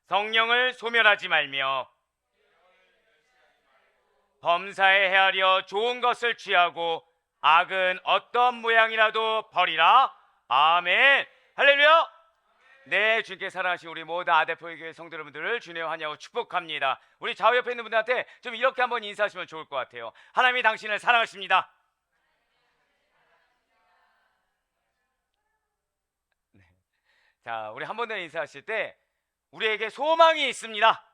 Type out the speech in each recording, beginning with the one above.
성령을 소멸하지 말며 범사에 헤아려 좋은 것을 취하고 악은 어떤 모양이라도 버리라. 아멘. 할렐루야. 네, 주님께 사랑하신 우리 모든 아대표의 교회 성도 여러분들을 주님의 환영하고 축복합니다. 우리 좌우 옆에 있는 분들한테 좀 이렇게 한번 인사하시면 좋을 것 같아요. 하나님이 당신을 사랑하십니다. 네. 자, 우리 한 번 더 인사하실 때 우리에게 소망이 있습니다.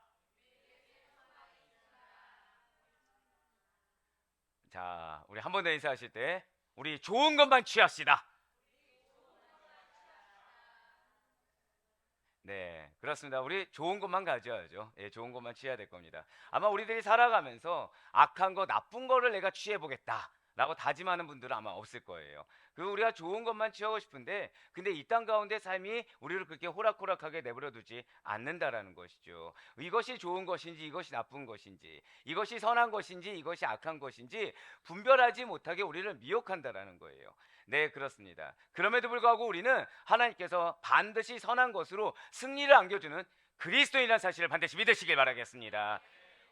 자, 우리 한 번 더 인사하실 때 우리 좋은 것만 취합시다. 네, 그렇습니다. 우리 좋은 것만 가져야죠. 예, 좋은 것만 취해야 될 겁니다. 아마 우리들이 살아가면서 악한 거, 나쁜 거를 내가 취해보겠다 라고 다짐하는 분들은 아마 없을 거예요. 그 우리가 좋은 것만 취하고 싶은데, 근데 이 땅 가운데 삶이 우리를 그렇게 호락호락하게 내버려 두지 않는다라는 것이죠. 이것이 좋은 것인지 이것이 나쁜 것인지, 이것이 선한 것인지 이것이 악한 것인지 분별하지 못하게 우리를 미혹한다라는 거예요. 네, 그렇습니다. 그럼에도 불구하고 우리는 하나님께서 반드시 선한 것으로 승리를 안겨주는 그리스도인이라는 사실을 반드시 믿으시길 바라겠습니다.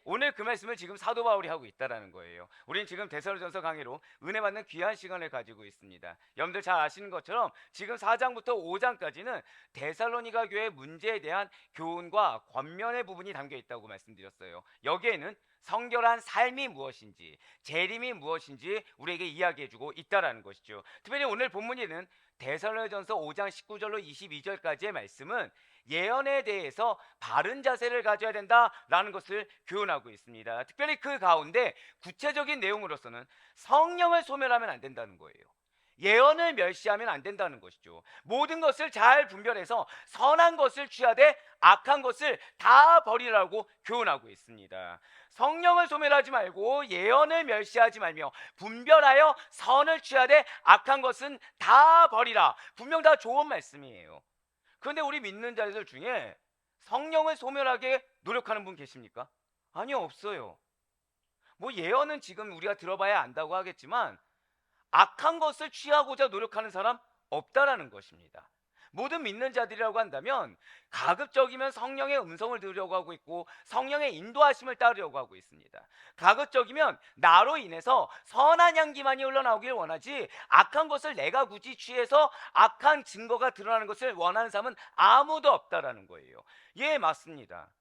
오늘 그 말씀을 지금 사도 바울이 하고 있다라는 거예요. 우리는 지금 데살로니가전서 강의로 은혜 받는 귀한 시간을 가지고 있습니다. 여러분들 잘 아시는 것처럼 지금 4장부터 5장까지는 데살로니가 교회 문제에 대한 교훈과 권면의 부분이 담겨 있다고 말씀드렸어요. 여기에는 성결한 삶이 무엇인지, 재림이 무엇인지 우리에게 이야기해주고 있다라는 것이죠. 특별히 오늘 본문에는 데살로니가전서 5장 19절로 22절까지의 말씀은 예언에 대해서 바른 자세를 가져야 된다라는 것을 교훈하고 있습니다. 특별히 그 가운데 구체적인 내용으로서는 성령을 소멸하면 안 된다는 거예요. 예언을 멸시하면 안 된다는 것이죠. 모든 것을 잘 분별해서 선한 것을 취하되 악한 것을 다 버리라고 교훈하고 있습니다. 성령을 소멸하지 말고 예언을 멸시하지 말며 분별하여 선을 취하되 악한 것은 다 버리라. 분명 다 좋은 말씀이에요. 그런데 우리 믿는 자들 중에 성령을 소멸하게 노력하는 분 계십니까? 아니요, 없어요. 뭐 예언은 지금 우리가 들어봐야 안다고 하겠지만 악한 것을 취하고자 노력하는 사람 없다라는 것입니다. 모든 믿는 자들이라고 한다면 가급적이면 성령의 음성을 들으려고 하고 있고 성령의 인도하심을 따르려고 하고 있습니다. 가급적이면 나로 인해서 선한 향기만이 흘러나오길 원하지 악한 것을 내가 굳이 취해서 악한 증거가 드러나는 것을 원하는 사람은 아무도 없다라는 거예요. 예, 맞습니다.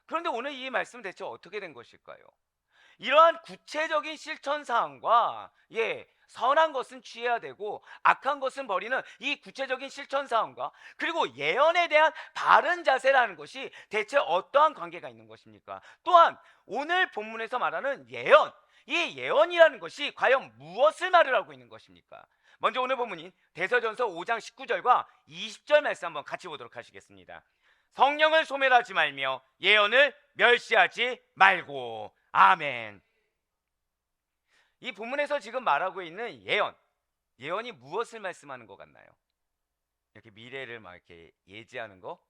그런데 오늘 이 말씀은 대체 어떻게 된 것일까요? 이러한 구체적인 실천 사항과 선한 것은 취해야 되고 악한 것은 버리는 이 구체적인 실천 사항과 그리고 예언에 대한 바른 자세라는 것이 대체 어떠한 관계가 있는 것입니까? 또한 오늘 본문에서 말하는 예언, 이 예언이라는 것이 과연 무엇을 말을 하고 있는 것입니까? 먼저 오늘 본문인 데살로니가전서 5장 19절과 20절 말씀 한번 같이 보도록 하시겠습니다. 성령을 소멸하지 말며 예언을 멸시하지 말고. 아멘. 이 본문에서 지금 말하고 있는 예언이 무엇을 말씀하는 것 같나요? 이렇게 미래를 막 이렇게 예지하는 거?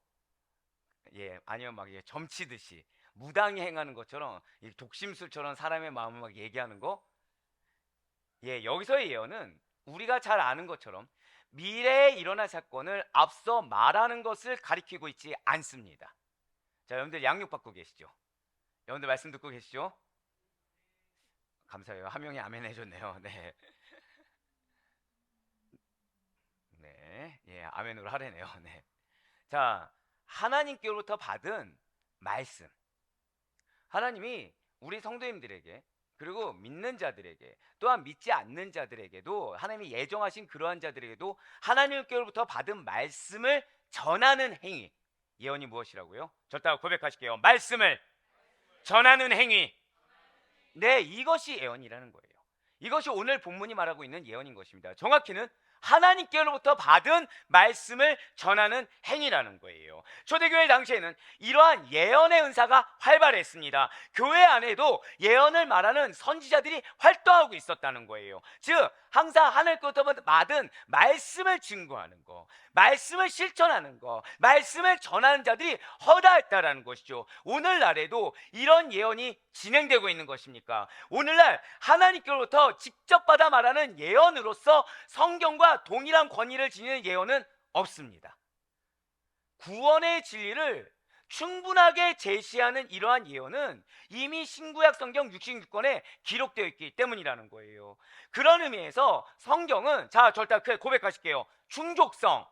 아니면 막 이게 점치듯이 무당이 행하는 것처럼 독심술처럼 사람의 마음을 막 얘기하는 거? 여기서의 예언은 우리가 잘 아는 것처럼 미래에 일어날 사건을 앞서 말하는 것을 가리키고 있지 않습니다. 자, 여러분들 양육받고 계시죠? 여러분들 말씀 듣고 계시죠? 감사해요. 한 명이 아멘 해줬네요. 네. 네. 아멘으로 하래네요. 네. 자, 하나님께로부터 받은 말씀. 하나님이 우리 성도님들에게 그리고 믿는 자들에게 또한 믿지 않는 자들에게도 하나님이 예정하신 그러한 자들에게도 하나님께로부터 받은 말씀을 전하는 행위. 예언이 무엇이라고요? 저따가 고백하실게요. 말씀을 전하는 행위. 네, 이것이 예언이라는 거예요. 이것이 오늘 본문이 말하고 있는 예언인 것입니다. 정확히는 하나님께로부터 받은 말씀을 전하는 행위라는 거예요. 초대교회 당시에는 이러한 예언의 은사가 활발했습니다. 교회 안에도 예언을 말하는 선지자들이 활동하고 있었다는 거예요. 즉 항상 하늘로부터 받은 말씀을 증거하는 거, 말씀을 실천하는 거, 말씀을 전하는 자들이 허다했다라는 것이죠. 오늘날에도 이런 예언이 진행되고 있는 것입니까? 오늘날 하나님께로부터 직접 받아 말하는 예언으로서 성경과 동일한 권위를 지니는 예언은 없습니다. 구원의 진리를 충분하게 제시하는 이러한 예언은 이미 신구약 성경 66권에 기록되어 있기 때문이라는 거예요. 그런 의미에서 성경은, 자, 절대 고백하실게요. 충족성.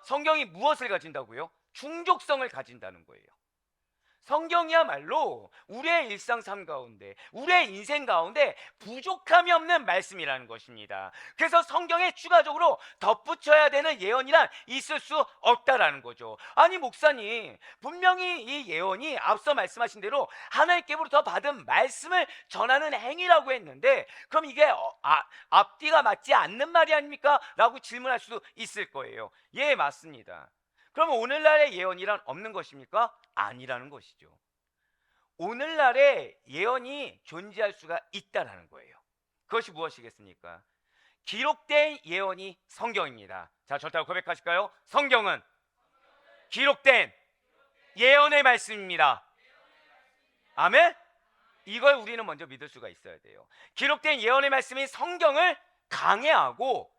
성경이 무엇을 가진다고요? 충족성을 가진다는 거예요. 성경이야말로 우리의 일상 삶 가운데, 우리의 인생 가운데 부족함이 없는 말씀이라는 것입니다. 그래서 성경에 추가적으로 덧붙여야 되는 예언이란 있을 수 없다라는 거죠. 아니 목사님, 분명히 이 예언이 앞서 말씀하신 대로 하나님께로부터 받은 말씀을 전하는 행위라고 했는데, 그럼 이게 앞뒤가 맞지 않는 말이 아닙니까? 라고 질문할 수도 있을 거예요. 예, 맞습니다. 그러면 오늘날의 예언이란 없는 것입니까? 아니라는 것이죠. 오늘날의 예언이 존재할 수가 있다는 거예요. 그것이 무엇이겠습니까? 기록된 예언이 성경입니다. 자, 절대 고백하실까요? 성경은 기록된 예언의 말씀입니다. 아멘? 이걸 우리는 먼저 믿을 수가 있어야 돼요. 기록된 예언의 말씀이 성경을 강해하고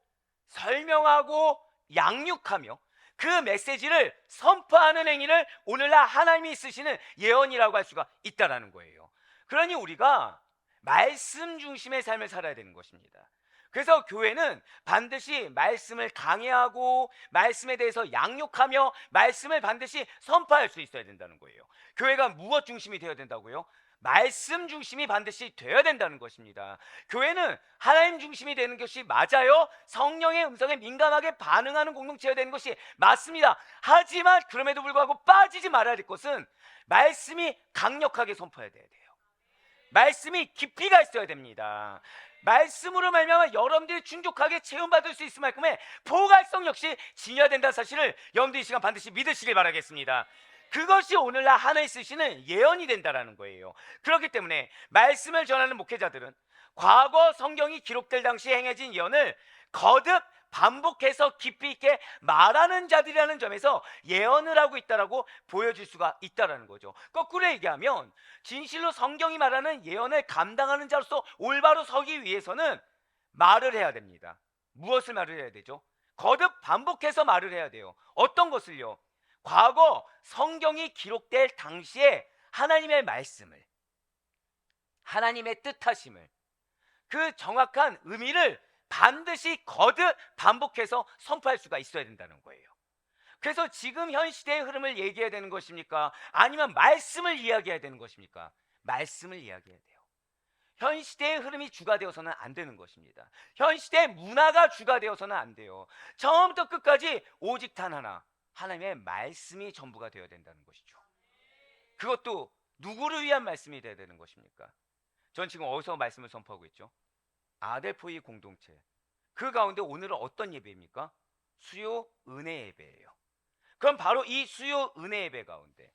설명하고 양육하며 그 메시지를 선포하는 행위를 오늘날 하나님이 쓰시는 예언이라고 할 수가 있다는 거예요. 그러니 우리가 말씀 중심의 삶을 살아야 되는 것입니다. 그래서 교회는 반드시 말씀을 강해하고 말씀에 대해서 양육하며 말씀을 반드시 선포할 수 있어야 된다는 거예요. 교회가 무엇 중심이 되어야 된다고요? 말씀 중심이 반드시 되어야 된다는 것입니다. 교회는 하나님 중심이 되는 것이 맞아요. 성령의 음성에 민감하게 반응하는 공동체가 되는 것이 맞습니다. 하지만 그럼에도 불구하고 빠지지 말아야 될 것은 말씀이 강력하게 선포해야 돼요. 말씀이 깊이가 있어야 됩니다. 말씀으로 말미암아 여러분들이 충족하게 체험받을 수 있을 만큼의 포괄성 역시 지녀야 된다는 사실을 여러분들 이 시간 반드시 믿으시길 바라겠습니다. 그것이 오늘날 하나님 쓰시는 예언이 된다는 거예요. 그렇기 때문에 말씀을 전하는 목회자들은 과거 성경이 기록될 당시 행해진 예언을 거듭 반복해서 깊이 있게 말하는 자들이라는 점에서 예언을 하고 있다라고 보여줄 수가 있다는 거죠. 거꾸로 얘기하면 진실로 성경이 말하는 예언을 감당하는 자로서 올바로 서기 위해서는 말을 해야 됩니다. 무엇을 말을 해야 되죠? 거듭 반복해서 말을 해야 돼요. 어떤 것을요? 과거 성경이 기록될 당시에 하나님의 말씀을, 하나님의 뜻하심을, 그 정확한 의미를 반드시 거듭 반복해서 선포할 수가 있어야 된다는 거예요. 그래서 지금 현 시대의 흐름을 얘기해야 되는 것입니까? 아니면 말씀을 이야기해야 되는 것입니까? 말씀을 이야기해야 돼요. 현 시대의 흐름이 주가 되어서는 안 되는 것입니다. 현 시대의 문화가 주가 되어서는 안 돼요. 처음부터 끝까지 오직 단 하나, 하나님의 말씀이 전부가 되어야 된다는 것이죠. 그것도 누구를 위한 말씀이 되어야 되는 것입니까? 전 지금 어디서 말씀을 선포하고 있죠? 아델포이 공동체. 그 가운데 오늘은 어떤 예배입니까? 수요 은혜 예배예요. 그럼 바로 이 수요 은혜 예배 가운데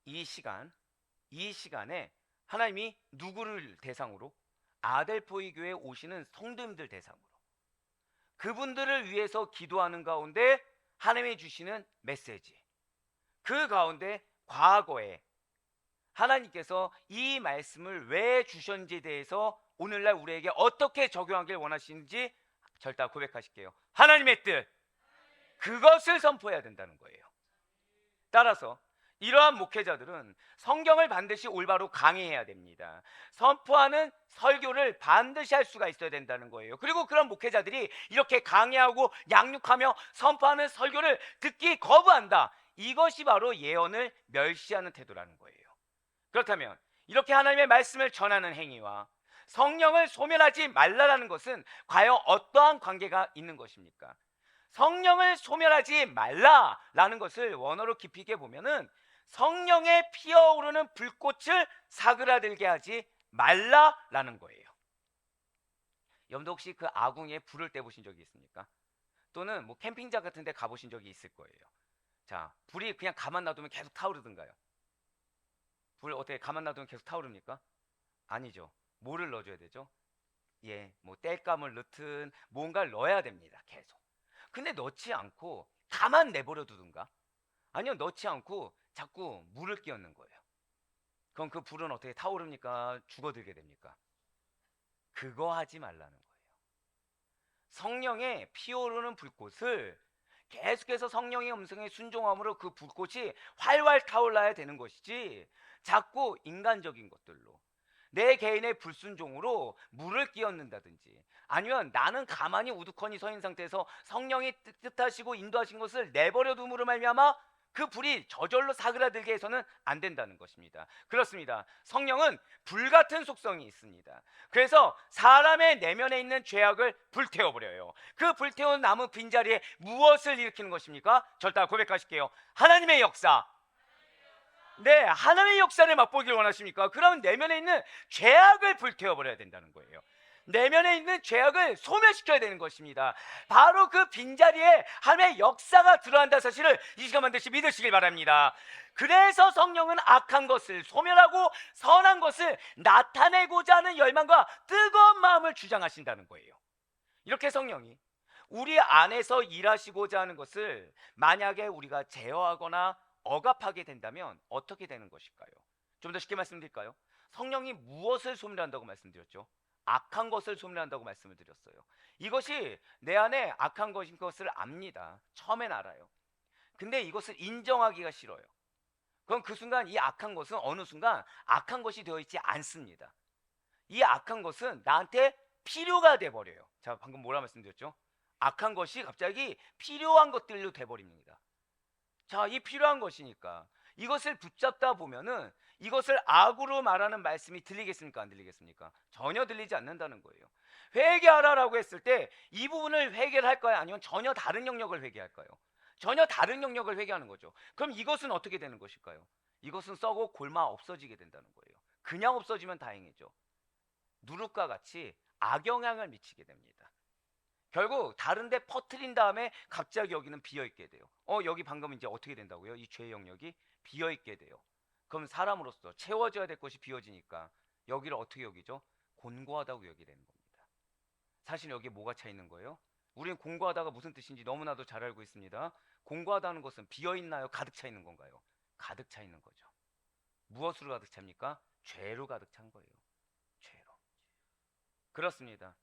이 시간에 하나님이 누구를 대상으로? 아델포이 교회에 오시는 성도님들 대상으로 그분들을 위해서 기도하는 가운데 하나님이 주시는 메시지, 그 가운데 과거에 하나님께서 이 말씀을 왜 주셨는지에 대해서 오늘날 우리에게 어떻게 적용하길 원하시는지 절대 고백하실게요. 하나님의 뜻, 그것을 선포해야 된다는 거예요. 따라서 이러한 목회자들은 성경을 반드시 올바로 강의해야 됩니다. 선포하는 설교를 반드시 할 수가 있어야 된다는 거예요. 그리고 그런 목회자들이 이렇게 강의하고 양육하며 선포하는 설교를 듣기 거부한다. 이것이 바로 예언을 멸시하는 태도라는 거예요. 그렇다면 이렇게 하나님의 말씀을 전하는 행위와 성령을 소멸하지 말라라는 것은 과연 어떠한 관계가 있는 것입니까? 성령을 소멸하지 말라라는 것을 원어로 깊이 있게 보면은 성령에 피어오르는 불꽃을 사그라들게 하지 말라라는 거예요. 여러분도 혹시 그 아궁이에 불을 떼보신 적이 있습니까? 또는 뭐 캠핑장 같은 데 가보신 적이 있을 거예요. 자, 불이 그냥 가만 놔두면 계속 타오르던가요? 불 어떻게 가만 놔두면 계속 타오릅니까? 아니죠. 뭐를 넣어줘야 되죠? 예, 뭐 땔감을 넣든 뭔가를 넣어야 됩니다. 계속. 근데 넣지 않고 가만 내버려 두든가, 아니요, 넣지 않고 자꾸 물을 끼얹는 거예요. 그럼 그 불은 어떻게 타오릅니까? 죽어들게 됩니까? 그거 하지 말라는 거예요. 성령의 피어오르는 불꽃을 계속해서 성령의 음성에 순종함으로 그 불꽃이 활활 타올라야 되는 것이지, 자꾸 인간적인 것들로 내 개인의 불순종으로 물을 끼얹는다든지, 아니면 나는 가만히 우두커니 서 있는 상태에서 성령이 뜻하시고 인도하신 것을 내버려 둠으로 말미암아 그 불이 저절로 사그라들게 해서는 안 된다는 것입니다. 그렇습니다. 성령은 불같은 속성이 있습니다. 그래서 사람의 내면에 있는 죄악을 불태워버려요. 그 불태운 남은 빈자리에 무엇을 일으키는 것입니까? 절대 고백하실게요. 하나님의 역사. 네, 하나님의 역사를 맛보길 원하십니까? 그러면 내면에 있는 죄악을 불태워버려야 된다는 거예요. 내면에 있는 죄악을 소멸시켜야 되는 것입니다. 바로 그 빈자리에 하나님의 역사가 들어간다는 사실을 이 시간 반드시 믿으시길 바랍니다. 그래서 성령은 악한 것을 소멸하고 선한 것을 나타내고자 하는 열망과 뜨거운 마음을 주장하신다는 거예요. 이렇게 성령이 우리 안에서 일하시고자 하는 것을 만약에 우리가 제어하거나 억압하게 된다면 어떻게 되는 것일까요? 좀 더 쉽게 말씀드릴까요? 성령이 무엇을 소멸한다고 말씀드렸죠? 악한 것을 소멸한다고 말씀을 드렸어요. 이것이 내 안에 악한 것인 것을 압니다. 처음엔 알아요. 근데 이것을 인정하기가 싫어요. 그럼 그 순간 이 악한 것은 어느 순간 악한 것이 되어 있지 않습니다. 이 악한 것은 나한테 필요가 돼버려요. 자, 방금 뭐라 말씀드렸죠? 악한 것이 갑자기 필요한 것들로 돼버립니다. 자, 이 필요한 것이니까 이것을 붙잡다 보면은 이것을 악으로 말하는 말씀이 들리겠습니까? 안 들리겠습니까? 전혀 들리지 않는다는 거예요. 회개하라라고 했을 때 이 부분을 회개를 할까요? 아니면 전혀 다른 영역을 회개할까요? 전혀 다른 영역을 회개하는 거죠. 그럼 이것은 어떻게 되는 것일까요? 이것은 썩고 골마 없어지게 된다는 거예요. 그냥 없어지면 다행이죠. 누룩과 같이 악영향을 미치게 됩니다. 결국 다른 데 퍼뜨린 다음에 갑자기 여기는 비어있게 돼요. 여기 방금 이제 어떻게 된다고요? 이 죄의 영역이 비어있게 돼요. 그럼 사람으로서 채워져야 될 것이 비어지니까 여기를 어떻게 여기죠? 곤고하다고 여기게 되는 겁니다. 사실 여기에 뭐가 차 있는 거예요? 우리는 곤고하다가 무슨 뜻인지 너무나도 잘 알고 있습니다. 곤고하다는 것은 비어있나요? 가득 차 있는 건가요? 가득 차 있는 거죠. 무엇으로 가득 찹니까? 죄로 가득 찬 거예요. 죄로. 그렇습니다.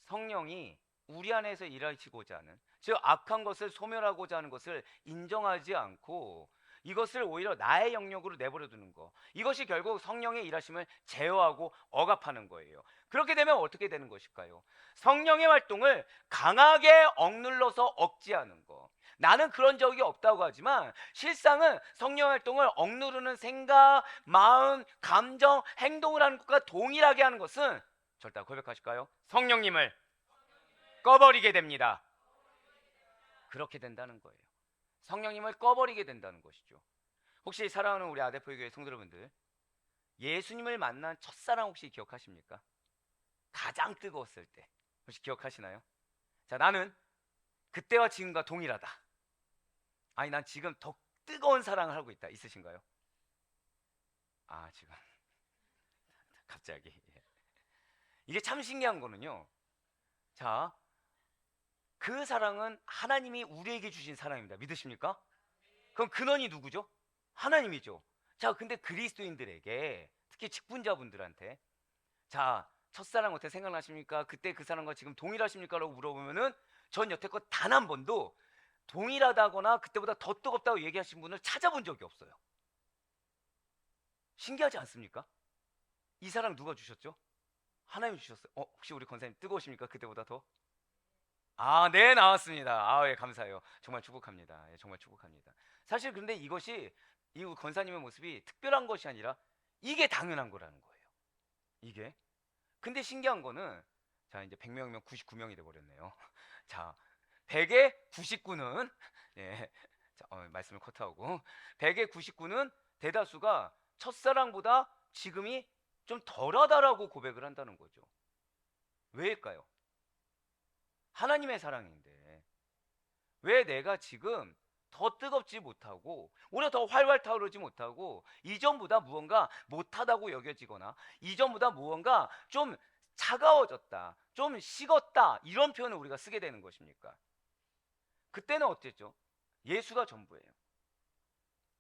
성령이 우리 안에서 일하시고자 하는, 즉 악한 것을 소멸하고자 하는 것을 인정하지 않고 이것을 오히려 나의 영역으로 내버려 두는 거, 이것이 결국 성령의 일하심을 제어하고 억압하는 거예요. 그렇게 되면 어떻게 되는 것일까요? 성령의 활동을 강하게 억눌러서 억제하는 거. 나는 그런 적이 없다고 하지만 실상은 성령 활동을 억누르는 생각, 마음, 감정, 행동을 하는 것과 동일하게 하는 것은, 절대 고백하실까요? 성령님을 꺼버리게 됩니다. 그렇게 된다는 거예요. 성령님을 꺼버리게 된다는 것이죠. 혹시 사랑하는 우리 아대포교회 성도 여러분들, 예수님을 만난 첫사랑 혹시 기억하십니까? 가장 뜨거웠을 때 혹시 기억하시나요? 자, 나는 그때와 지금과 동일하다. 아니, 난 지금 더 뜨거운 사랑을 하고 있다. 있으신가요? 지금 갑자기 이게 참 신기한 거는요, 자, 그 사랑은 하나님이 우리에게 주신 사랑입니다. 믿으십니까? 그럼 근원이 누구죠? 하나님이죠. 자, 근데 그리스도인들에게, 특히 직분자분들한테, 자, 첫사랑 어떻게 생각나십니까? 그때 그 사람과 지금 동일하십니까? 라고 물어보면은 전 여태껏 단 한 번도 동일하다거나 그때보다 더 뜨겁다고 얘기하신 분을 찾아본 적이 없어요. 신기하지 않습니까? 이 사랑 누가 주셨죠? 하나님이 주셨어요. 혹시 우리 권사님 뜨거우십니까? 그때보다 더? 네, 나왔습니다. 예, 감사해요. 정말 축복합니다. 예, 정말 축복합니다. 사실 근데 이것이, 이 권사님의 모습이 특별한 것이 아니라 이게 당연한 거라는 거예요. 이게. 근데 신기한 거는, 자, 이제 100명이면 99명이 돼버렸네요. 자, 100의 99는, 예, 자, 말씀을 커트하고, 100의 99는 대다수가 첫사랑보다 지금이 좀 덜하다라고 고백을 한다는 거죠. 왜일까요? 하나님의 사랑인데 왜 내가 지금 더 뜨겁지 못하고 오히려 더 활활 타오르지 못하고 이전보다 무언가 못하다고 여겨지거나 이전보다 무언가 좀 차가워졌다, 좀 식었다, 이런 표현을 우리가 쓰게 되는 것입니까? 그때는 어땠죠? 예수가 전부예요.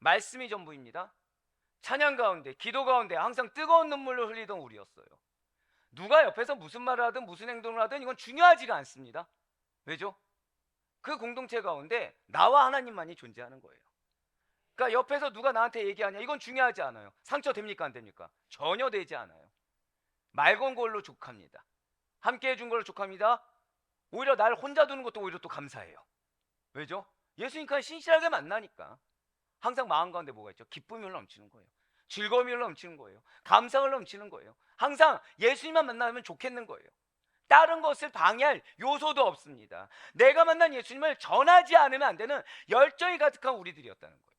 말씀이 전부입니다. 찬양 가운데, 기도 가운데 항상 뜨거운 눈물을 흘리던 우리였어요. 누가 옆에서 무슨 말을 하든 무슨 행동을 하든 이건 중요하지가 않습니다. 왜죠? 그 공동체 가운데 나와 하나님만이 존재하는 거예요. 그러니까 옆에서 누가 나한테 얘기하냐, 이건 중요하지 않아요. 상처 됩니까 안 됩니까? 전혀 되지 않아요. 말 건 걸로 족합니다. 함께 해준 걸로 족합니다. 오히려 날 혼자 두는 것도 오히려 또 감사해요. 왜죠? 예수님과 신실하게 만나니까. 항상 마음 가운데 뭐가 있죠? 기쁨이 흘러넘치는 거예요. 즐거움이 흘러넘치는 거예요. 감사가 흘러넘치는 거예요. 항상 예수님만 만나면 좋겠는 거예요. 다른 것을 방해할 요소도 없습니다. 내가 만난 예수님을 전하지 않으면 안 되는 열정이 가득한 우리들이었다는 거예요.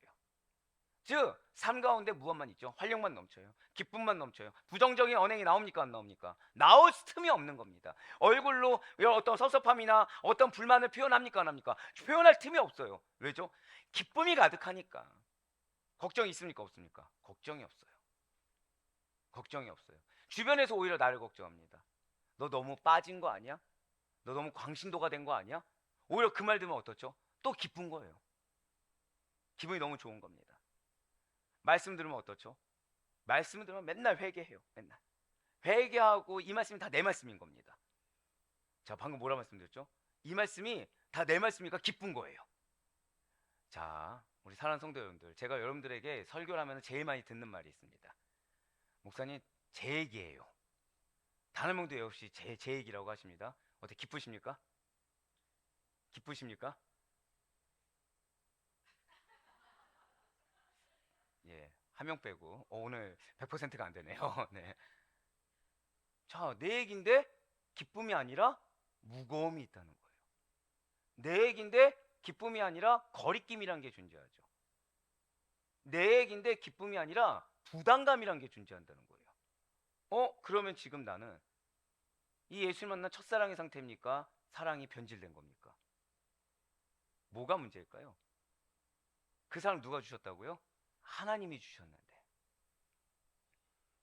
즉, 삶 가운데 무엇만 있죠? 활력만 넘쳐요. 기쁨만 넘쳐요. 부정적인 언행이 나옵니까 안 나옵니까? 나올 틈이 없는 겁니다. 얼굴로 어떤 섭섭함이나 어떤 불만을 표현합니까 안 합니까? 표현할 틈이 없어요. 왜죠? 기쁨이 가득하니까. 걱정이 있습니까 없습니까? 걱정이 없어요. 걱정이 없어요. 주변에서 오히려 나를 걱정합니다. 너 너무 빠진 거 아니야? 너 너무 광신도가 된 거 아니야? 오히려 그 말 들으면 어떻죠? 또 기쁜 거예요. 기분이 너무 좋은 겁니다. 말씀 들으면 어떻죠? 말씀을 들으면 맨날 회개해요. 맨날 회개하고, 이 말씀이 다 내 말씀인 겁니다. 자, 방금 뭐라 말씀드렸죠? 이 말씀이 다 내 말씀이니까 기쁜 거예요. 자, 우리 사랑하는 성도 여러분들, 제가 여러분들에게 설교를 하면 제일 많이 듣는 말이 있습니다. 목사님, 제 얘기예요. 단 한 명도 역시 제 얘기라고 하십니다. 어때, 기쁘십니까? 기쁘십니까? 예, 한 명 빼고 오늘 100%가 안 되네요. 네. 자, 내 얘기인데 기쁨이 아니라 무거움이 있다는 거예요. 내 얘기인데 기쁨이 아니라 거리낌이란 게 존재하죠. 내 얘기인데 기쁨이 아니라 부담감이란 게 존재한다는 거예요. 그러면 지금 나는 이 예수를 만난 첫사랑의 상태입니까? 사랑이 변질된 겁니까? 뭐가 문제일까요? 그 사랑 누가 주셨다고요? 하나님이 주셨는데.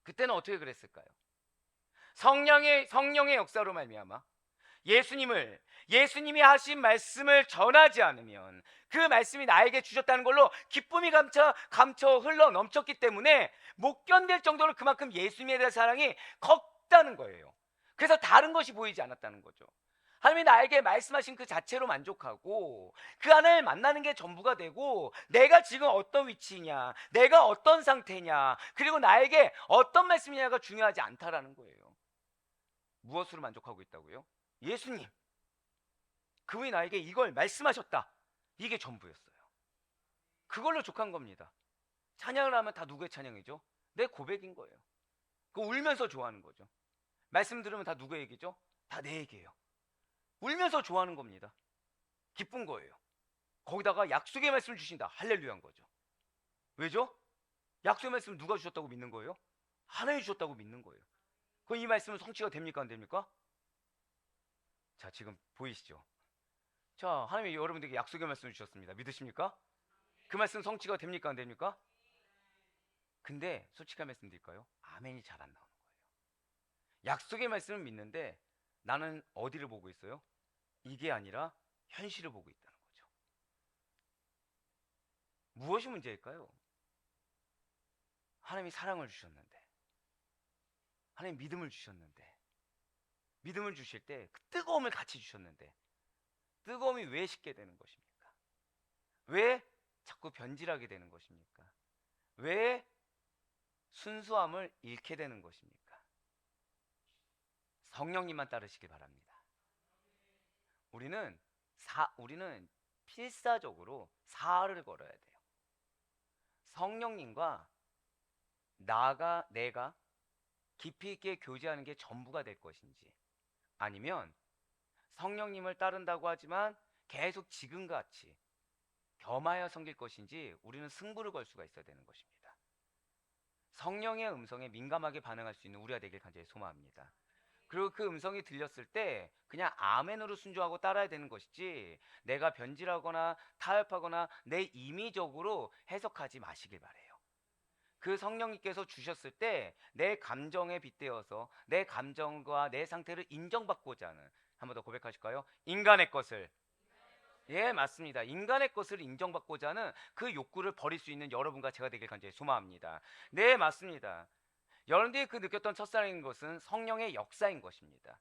그때는 어떻게 그랬을까요? 성령의 역사로 말미암아 예수님이 하신 말씀을 전하지 않으면, 그 말씀이 나에게 주셨다는 걸로 기쁨이 감쳐 흘러 넘쳤기 때문에 못 견딜 정도로 그만큼 예수님에 대한 사랑이 컸다는 거예요. 그래서 다른 것이 보이지 않았다는 거죠. 하나님이 나에게 말씀하신 그 자체로 만족하고, 그 하나님을 만나는 게 전부가 되고, 내가 지금 어떤 위치냐, 내가 어떤 상태냐, 그리고 나에게 어떤 말씀이냐가 중요하지 않다라는 거예요. 무엇으로 만족하고 있다고요? 예수님, 그분이 나에게 이걸 말씀하셨다, 이게 전부였어요. 그걸로 족한 겁니다. 찬양을 하면 다 누구의 찬양이죠? 내 고백인 거예요. 그 울면서 좋아하는 거죠. 말씀 들으면 다 누구의 얘기죠? 다 내 얘기예요. 울면서 좋아하는 겁니다. 기쁜 거예요. 거기다가 약속의 말씀을 주신다, 할렐루야인 거죠. 왜죠? 약속의 말씀을 누가 주셨다고 믿는 거예요? 하나님이 주셨다고 믿는 거예요. 그럼 이 말씀은 성취가 됩니까 안 됩니까? 자, 지금 보이시죠? 자, 하나님이 여러분들에게 약속의 말씀을 주셨습니다. 믿으십니까? 그 말씀 성취가 됩니까 안 됩니까? 근데 솔직한 말씀 드릴까요? 아멘이 잘 안 나오는 거예요. 약속의 말씀을 믿는데 나는 어디를 보고 있어요? 이게 아니라 현실을 보고 있다는 거죠. 무엇이 문제일까요? 하나님이 사랑을 주셨는데, 하나님 믿음을 주셨는데, 믿음을 주실 때 그 뜨거움을 같이 주셨는데, 뜨거움이 왜 식게 되는 것입니까? 왜 자꾸 변질하게 되는 것입니까? 왜 순수함을 잃게 되는 것입니까? 성령님만 따르시길 바랍니다. 우리는 필사적으로 사활을 걸어야 돼요. 성령님과 내가 깊이 있게 교제하는 게 전부가 될 것인지, 아니면 성령님을 따른다고 하지만 계속 지금같이 겸하여 섬길 것인지, 우리는 승부를 걸 수가 있어야 되는 것입니다. 성령의 음성에 민감하게 반응할 수 있는 우리가 되길 간절히 소망합니다. 그리고 그 음성이 들렸을 때 그냥 아멘으로 순종하고 따라야 되는 것이지, 내가 변질하거나 타협하거나 내 임의적으로 해석하지 마시길 바래요. 그 성령님께서 주셨을 때 내 감정에 빗대어서 내 감정과 내 상태를 인정받고자 하는, 한 번 더 고백하실까요? 인간의 것을, 예, 맞습니다. 인간의 것을 인정받고자 하는 그 욕구를 버릴 수 있는 여러분과 제가 되길 간절히 소망합니다. 네, 맞습니다. 여러분들이 그 느꼈던 첫사랑인 것은 성령의 역사인 것입니다.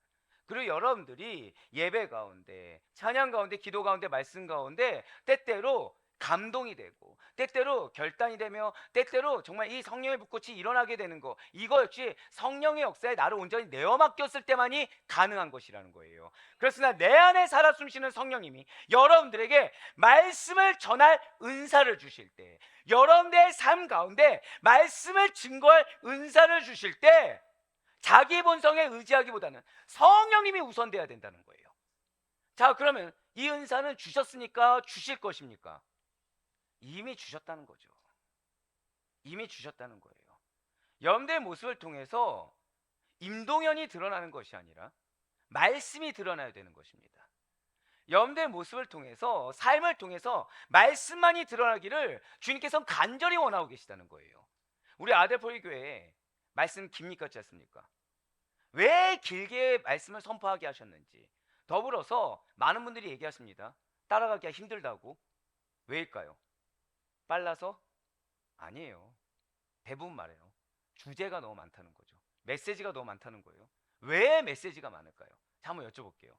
그리고 여러분들이 예배 가운데, 찬양 가운데, 기도 가운데, 말씀 가운데 때때로 감동이 되고 때때로 결단이 되며 때때로 정말 이 성령의 불꽃이 일어나게 되는 거, 이거 역시 성령의 역사에 나를 온전히 내어 맡겼을 때만이 가능한 것이라는 거예요. 그렇습니다. 내 안에 살아 숨쉬는 성령님이 여러분들에게 말씀을 전할 은사를 주실 때, 여러분들의 삶 가운데 말씀을 증거할 은사를 주실 때 자기 본성에 의지하기보다는 성령님이 우선돼야 된다는 거예요. 자, 그러면 이 은사는 주셨으니까 주실 것입니까? 이미 주셨다는 거죠. 이미 주셨다는 거예요. 여러분들의 모습을 통해서 임동현이 드러나는 것이 아니라 말씀이 드러나야 되는 것입니다. 여러분들의 모습을 통해서, 삶을 통해서 말씀만이 드러나기를 주님께서는 간절히 원하고 계시다는 거예요. 우리 아델포리 교회에 말씀 깁니까 짧습니까? 왜 길게 말씀을 선포하게 하셨는지, 더불어서 많은 분들이 얘기하십니다. 따라가기가 힘들다고. 왜일까요? 빨라서? 아니에요. 대부분 말해요. 주제가 너무 많다는 거죠. 메시지가 너무 많다는 거예요. 왜 메시지가 많을까요? 자, 한번 여쭤볼게요.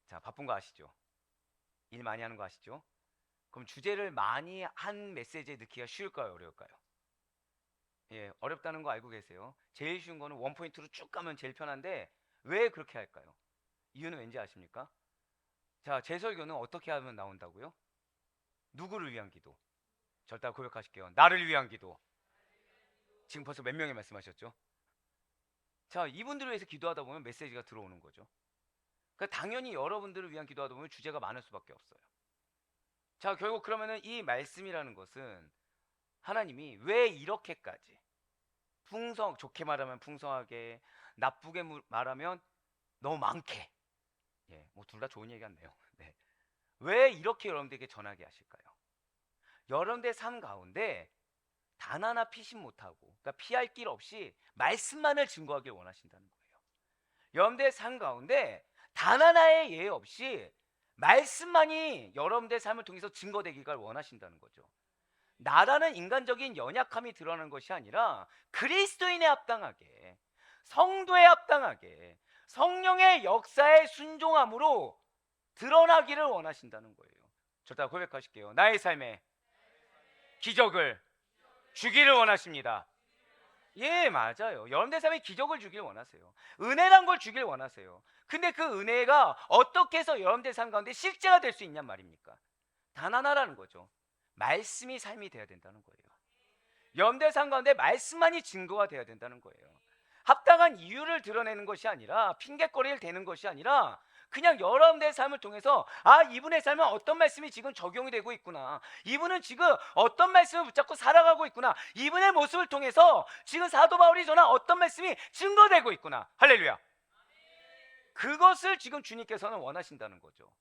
자, 바쁜 거 아시죠? 일 많이 하는 거 아시죠? 그럼 주제를 많이 한 메시지에 넣기가 쉬울까요? 어려울까요? 예, 어렵다는 거 알고 계세요. 제일 쉬운 거는 원포인트로 쭉 가면 제일 편한데 왜 그렇게 할까요? 이유는 왠지 아십니까? 자, 제 설교는 어떻게 하면 나온다고요? 누구를 위한 기도? 절대 고백하실게요. 나를 위한 기도. 지금 벌써 몇 명이 말씀하셨죠? 자, 이분들을 위해서 기도하다 보면 메시지가 들어오는 거죠. 그러니까 당연히 여러분들을 위한 기도하다 보면 주제가 많을 수밖에 없어요. 자, 결국 그러면은 이 말씀이라는 것은 하나님이 왜 이렇게까지 좋게 말하면 풍성하게, 나쁘게 말하면 너무 많게, 예, 뭐 둘 다 좋은 얘기 같네요. 네. 왜 이렇게 여러분들에게 전하게 하실까요? 여러분들의 삶 가운데 단 하나 피신 못하고, 그러니까 피할 길 없이 말씀만을 증거하길 원하신다는 거예요. 여러분들의 삶 가운데 단 하나의 예외 없이 말씀만이 여러분들의 삶을 통해서 증거되기를 원하신다는 거죠. 나라는 인간적인 연약함이 드러나는 것이 아니라 그리스도인에 합당하게, 성도에 합당하게 성령의 역사에 순종함으로 드러나기를 원하신다는 거예요. 저다 고백하실게요. 나의 삶에 기적을 주기를 원하십니다. 예, 맞아요. 여러분들 삶에 기적을 주길 원하세요. 은혜란 걸 주길 원하세요. 근데 그 은혜가 어떻게 해서 여러분들 삶 가운데 실제가 될 수 있냔 말입니까? 단 하나라는 거죠. 말씀이 삶이 돼야 된다는 거예요. 여러분들 삶 가운데 말씀만이 증거가 돼야 된다는 거예요. 합당한 이유를 드러내는 것이 아니라, 핑계거리를 대는 것이 아니라, 그냥 여러분들의 삶을 통해서 이분의 삶은 어떤 말씀이 지금 적용이 되고 있구나, 이분은 지금 어떤 말씀을 붙잡고 살아가고 있구나, 이분의 모습을 통해서 지금 사도 바울이 전한 어떤 말씀이 증거되고 있구나. 할렐루야. 그것을 지금 주님께서는 원하신다는 거죠.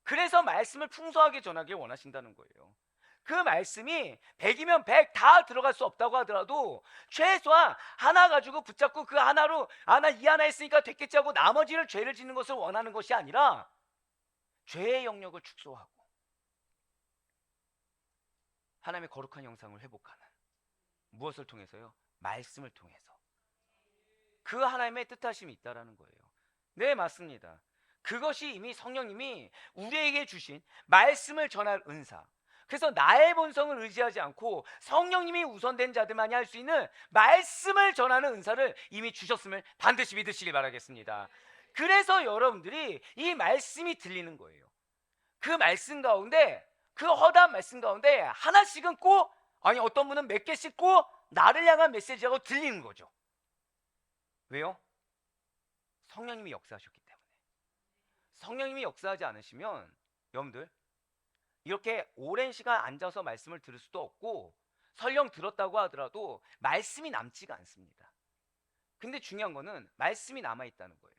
그래서 말씀을 풍성하게 전하길 원하신다는 거예요. 그 말씀이 100이면 100 다 들어갈 수 없다고 하더라도 최소한 하나 가지고 붙잡고 그 하나로 이 하나 했으니까 됐겠지 하고 나머지를 죄를 짓는 것을 원하는 것이 아니라 죄의 영역을 축소하고 하나님의 거룩한 형상을 회복하는, 무엇을 통해서요? 말씀을 통해서. 그 하나님의 뜻하심이 있다라는 거예요. 네, 맞습니다. 그것이 이미 성령님이 우리에게 주신 말씀을 전할 은사, 그래서 나의 본성을 의지하지 않고 성령님이 우선된 자들만이 할 수 있는 말씀을 전하는 은사를 이미 주셨음을 반드시 믿으시길 바라겠습니다. 그래서 여러분들이 이 말씀이 들리는 거예요. 그 말씀 가운데, 그 허다한 말씀 가운데 하나씩은 꼭, 어떤 분은 몇 개씩 꼭 나를 향한 메시지하고 들리는 거죠. 왜요? 성령님이 역사하셨기 때문에. 성령님이 역사하지 않으시면 여러분들 이렇게 오랜 시간 앉아서 말씀을 들을 수도 없고, 설령 들었다고 하더라도 말씀이 남지가 않습니다. 근데 중요한 거는 말씀이 남아있다는 거예요.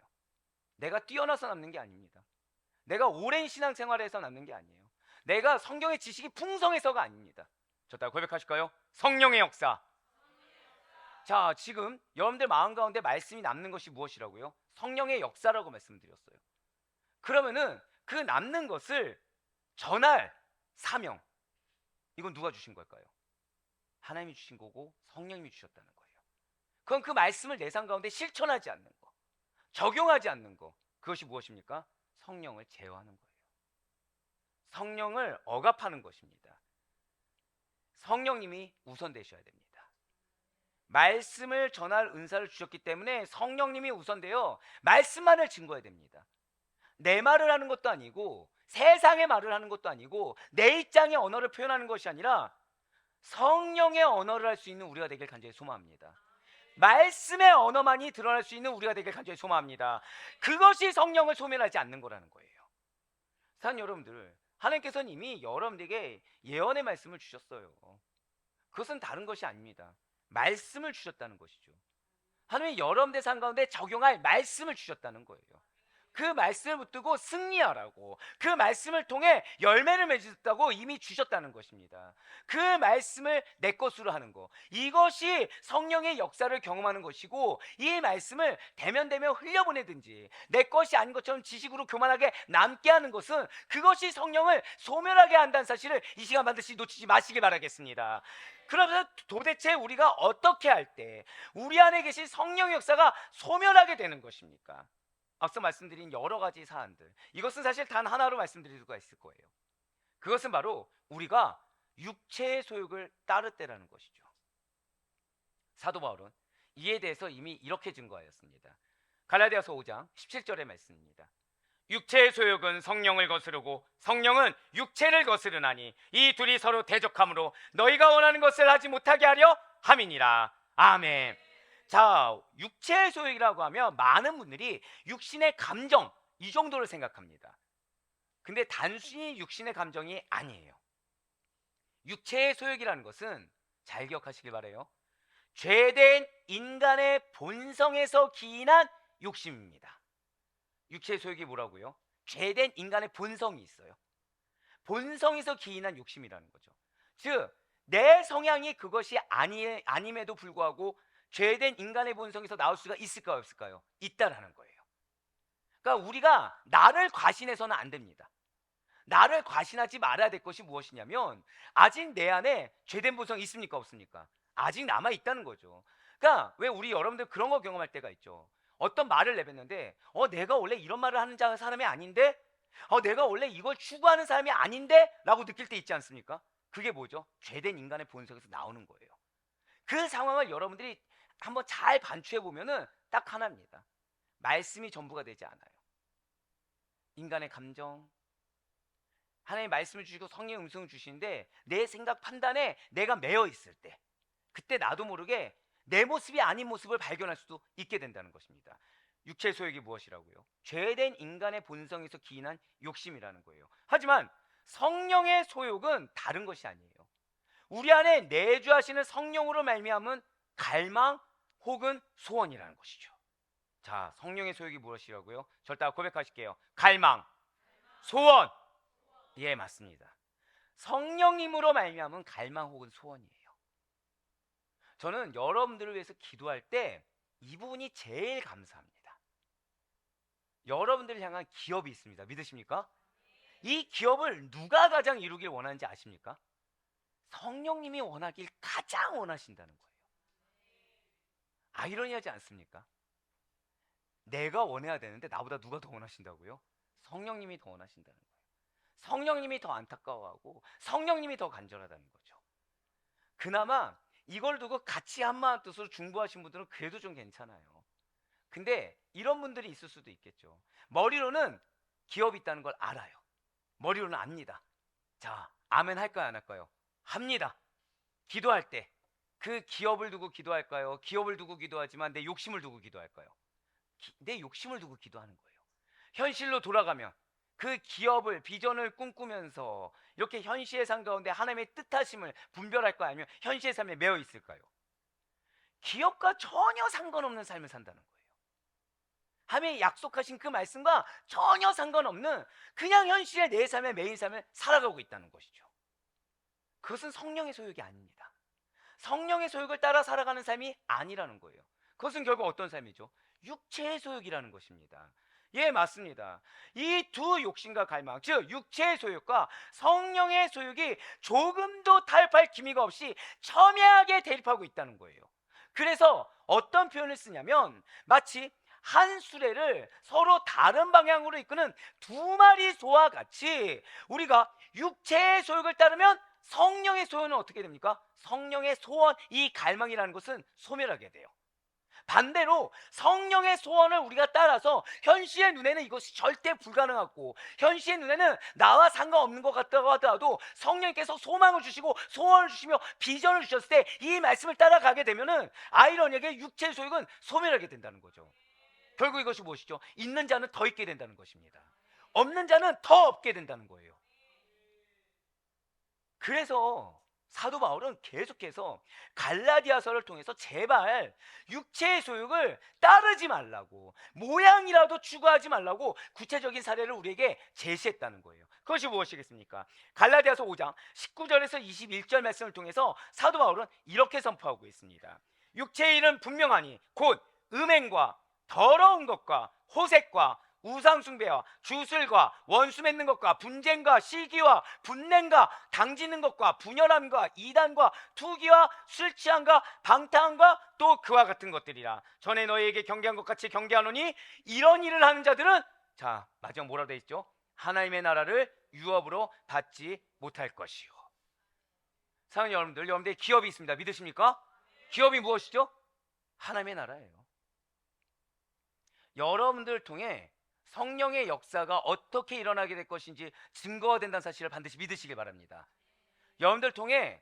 내가 뛰어나서 남는 게 아닙니다. 내가 오랜 신앙생활에서 남는 게 아니에요. 내가 성경의 지식이 풍성해서가 아닙니다. 저 따라 고백하실까요? 성령의 역사. 자, 지금 여러분들 마음 가운데 말씀이 남는 것이 무엇이라고요? 성령의 역사라고 말씀드렸어요. 그러면은 그 남는 것을 전할 사명, 이건 누가 주신 걸까요? 하나님이 주신 거고 성령님이 주셨다는 거예요. 그건 그 말씀을 내 삶 가운데 실천하지 않는 거, 적용하지 않는 거, 그것이 무엇입니까? 성령을 제어하는 거예요. 성령을 억압하는 것입니다. 성령님이 우선 되셔야 됩니다. 말씀을 전할 은사를 주셨기 때문에 성령님이 우선되어 말씀만을 증거해야 됩니다. 내 말을 하는 것도 아니고 세상의 말을 하는 것도 아니고 내 입장의 언어를 표현하는 것이 아니라 성령의 언어를 할 수 있는 우리가 되길 간절히 소망합니다. 말씀의 언어만이 드러날 수 있는 우리가 되길 간절히 소망합니다. 그것이 성령을 소멸하지 않는 거라는 거예요. 사랑하는 여러분들, 하나님께서는 이미 여러분들에게 예언의 말씀을 주셨어요. 그것은 다른 것이 아닙니다. 말씀을 주셨다는 것이죠. 하나님이 여러분들 삶 가운데 적용할 말씀을 주셨다는 거예요. 그 말씀을 붙들고 승리하라고, 그 말씀을 통해 열매를 맺었다고 이미 주셨다는 것입니다. 그 말씀을 내 것으로 하는 것, 이것이 성령의 역사를 경험하는 것이고, 이 말씀을 대면대면 흘려보내든지 내 것이 아닌 것처럼 지식으로 교만하게 남게 하는 것은 그것이 성령을 소멸하게 한다는 사실을 이 시간 반드시 놓치지 마시길 바라겠습니다. 그러면서 도대체 우리가 어떻게 할 때 우리 안에 계신 성령의 역사가 소멸하게 되는 것입니까? 앞서 말씀드린 여러 가지 사안들, 이것은 사실 단 하나로 말씀드릴 수가 있을 거예요. 그것은 바로 우리가 육체의 소욕을 따를 때라는 것이죠. 사도 바울은 이에 대해서 이미 이렇게 증거하였습니다. 갈라디아서 5장 17절의 말씀입니다. 육체의 소욕은 성령을 거스르고 성령은 육체를 거스르나니 이 둘이 서로 대적함으로 너희가 원하는 것을 하지 못하게 하려 함이니라. 아멘. 자, 육체의 소욕이라고 하면 많은 분들이 육신의 감정, 이 정도를 생각합니다. 근데 단순히 육신의 감정이 아니에요. 육체의 소욕이라는 것은 잘 기억하시길 바라요. 죄된 인간의 본성에서 기인한 욕심입니다. 육체의 소욕이 뭐라고요? 죄된 인간의 본성이 있어요. 본성에서 기인한 욕심이라는 거죠. 즉, 내 성향이 그것이 아님에도 불구하고 죄된 인간의 본성에서 나올 수가 있을까요, 없을까요? 있다라는 거예요. 그러니까 우리가 나를 과신해서는 안 됩니다. 나를 과신하지 말아야 될 것이 무엇이냐면, 아직 내 안에 죄된 본성이 있습니까, 없습니까? 아직 남아 있다는 거죠. 그러니까 왜 우리 여러분들 그런 거 경험할 때가 있죠. 어떤 말을 내뱉는데 내가 원래 이런 말을 하는 사람이 아닌데, 내가 원래 이걸 추구하는 사람이 아닌데 라고 느낄 때 있지 않습니까? 그게 뭐죠? 죄된 인간의 본성에서 나오는 거예요. 그 상황을 여러분들이 한번 잘 반추해 보면은 딱 하나입니다. 말씀이 전부가 되지 않아요. 인간의 감정, 하나님 말씀을 주시고 성령의 음성을 주시는데 내 생각 판단에 내가 매여 있을 때, 그때 나도 모르게 내 모습이 아닌 모습을 발견할 수도 있게 된다는 것입니다. 육체의 소욕이 무엇이라고요? 죄된 인간의 본성에서 기인한 욕심이라는 거예요. 하지만 성령의 소욕은 다른 것이 아니에요. 우리 안에 내주하시는 성령으로 말미암은 갈망 혹은 소원이라는 것이죠. 자, 성령의 소욕이 무엇이라고요? 저를 따라 고백하실게요. 갈망, 소원. 예, 맞습니다. 성령님으로 말미암은 갈망 혹은 소원이에요. 저는 여러분들을 위해서 기도할 때 이 부분이 제일 감사합니다. 여러분들을 향한 기업이 있습니다. 믿으십니까? 이 기업을 누가 가장 이루길 원하는지 아십니까? 성령님이 원하길 가장 원하신다는 거예요. 아이러니하지 않습니까? 내가 원해야 되는데 나보다 누가 더 원하신다고요? 성령님이 더 원하신다는 거예요. 성령님이 더 안타까워하고 성령님이 더 간절하다는 거죠. 그나마 이걸 두고 같이 한마음 뜻으로 중보하신 분들은 그래도 좀 괜찮아요. 근데 이런 분들이 있을 수도 있겠죠. 머리로는 기업이 있다는 걸 알아요. 머리로는 압니다. 자, 아멘 할까요, 안 할까요? 합니다. 기도할 때 그 기업을 두고 기도할까요? 기업을 두고 기도하지만 내 욕심을 두고 기도할까요? 내 욕심을 두고 기도하는 거예요. 현실로 돌아가면 그 기업을, 비전을 꿈꾸면서 이렇게 현실의 삶 가운데 하나님의 뜻하심을 분별할까요? 아니면 현실의 삶에 매여 있을까요? 기업과 전혀 상관없는 삶을 산다는 거예요. 하나님이 약속하신 그 말씀과 전혀 상관없는 그냥 현실의 내 삶의 매일 삶을 살아가고 있다는 것이죠. 그것은 성령의 소욕이 아닙니다. 성령의 소욕을 따라 살아가는 삶이 아니라는 거예요. 그것은 결국 어떤 삶이죠? 육체의 소욕이라는 것입니다. 예, 맞습니다. 이 두 욕심과 갈망, 즉 육체의 소욕과 성령의 소욕이 조금도 타협할 기미가 없이 첨예하게 대립하고 있다는 거예요. 그래서 어떤 표현을 쓰냐면 마치 한 수레를 서로 다른 방향으로 이끄는 두 마리 소와 같이 우리가 육체의 소욕을 따르면 성령의 소원은 어떻게 됩니까? 성령의 소원, 이 갈망이라는 것은 소멸하게 돼요. 반대로 성령의 소원을 우리가 따라서 현실의 눈에는 이것이 절대 불가능하고 현실의 눈에는 나와 상관없는 것 같다고 하더라도 성령께서 소망을 주시고 소원을 주시며 비전을 주셨을 때 이 말씀을 따라가게 되면은 아이러니하게 육체의 소욕은 소멸하게 된다는 거죠. 결국 이것이 무엇이죠? 있는 자는 더 있게 된다는 것입니다. 없는 자는 더 없게 된다는 거예요. 그래서 사도 바울은 계속해서 갈라디아서를 통해서 제발 육체의 소욕을 따르지 말라고, 모양이라도 추구하지 말라고 구체적인 사례를 우리에게 제시했다는 거예요. 그것이 무엇이겠습니까? 갈라디아서 5장 19절에서 21절 말씀을 통해서 사도 바울은 이렇게 선포하고 있습니다. 육체의 일은 분명하니 곧 음행과 더러운 것과 호색과 우상숭배와 주술과 원수 맺는 것과 분쟁과 시기와 분냄과 당지는 것과 분열함과 이단과 투기와 술취함과 방탕함과 또 그와 같은 것들이라. 전에 너희에게 경계한 것 같이 경계하노니 이런 일을 하는 자들은, 자 마지막 뭐라고 되어 있죠? 하나님의 나라를 유업으로 받지 못할 것이요. 사랑하는 여러분들, 기업이 있습니다. 믿으십니까? 기업이 무엇이죠? 하나님의 나라예요. 여러분들을 통해 성령의 역사가 어떻게 일어나게 될 것인지 증거가 된다는 사실을 반드시 믿으시길 바랍니다. 여러분들 통해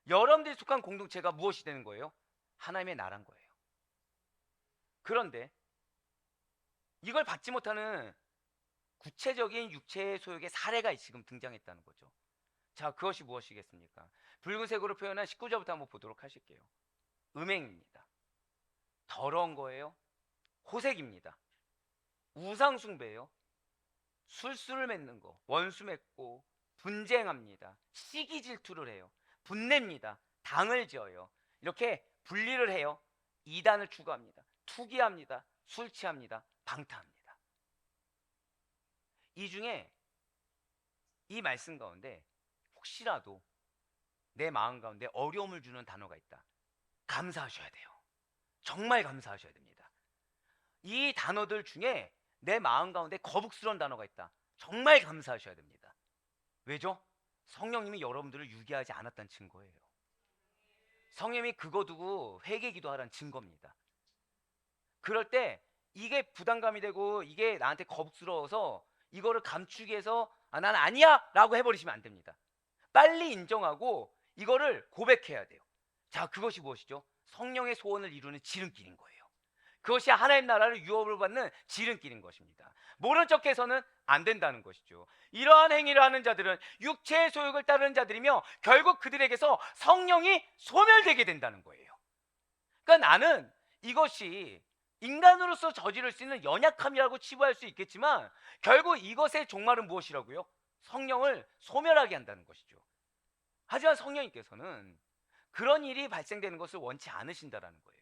여러분들이 속한 공동체가 무엇이 되는 거예요? 하나님의 나라인 거예요. 그런데 이걸 받지 못하는 구체적인 육체의 소욕의 사례가 지금 등장했다는 거죠. 자, 그것이 무엇이겠습니까? 붉은색으로 표현한 19절부터 한번 보도록 하실게요. 음행입니다. 더러운 거예요. 호색입니다. 우상숭배예요. 술수를 맺는 거, 원수 맺고 분쟁합니다. 시기 질투를 해요. 분냅니다. 당을 지어요. 이렇게 분리를 해요. 이단을 추구합니다. 투기합니다. 술 취합니다. 방탕합니다. 이 중에 이 말씀 가운데 혹시라도 내 마음 가운데 어려움을 주는 단어가 있다. 감사하셔야 돼요. 정말 감사하셔야 됩니다. 이 단어들 중에 내 마음 가운데 거북스러운 단어가 있다. 정말 감사하셔야 됩니다. 왜죠? 성령님이 여러분들을 유기하지 않았다는 증거예요. 성령님이 그거 두고 회개 기도하라는 증거입니다. 그럴 때 이게 부담감이 되고 이게 나한테 거북스러워서 이거를 감추기 위해서 난 아니야 라고 해버리시면 안 됩니다. 빨리 인정하고 이거를 고백해야 돼요. 자, 그것이 무엇이죠? 성령의 소원을 이루는 지름길인 거예요. 그것이 하나님 나라를 유업으로 받는 지름길인 것입니다. 모른 척해서는 안 된다는 것이죠. 이러한 행위를 하는 자들은 육체의 소욕을 따르는 자들이며 결국 그들에게서 성령이 소멸되게 된다는 거예요. 그러니까 나는 이것이 인간으로서 저지를 수 있는 연약함이라고 치부할 수 있겠지만 결국 이것의 종말은 무엇이라고요? 성령을 소멸하게 한다는 것이죠. 하지만 성령님께서는 그런 일이 발생되는 것을 원치 않으신다는 거예요.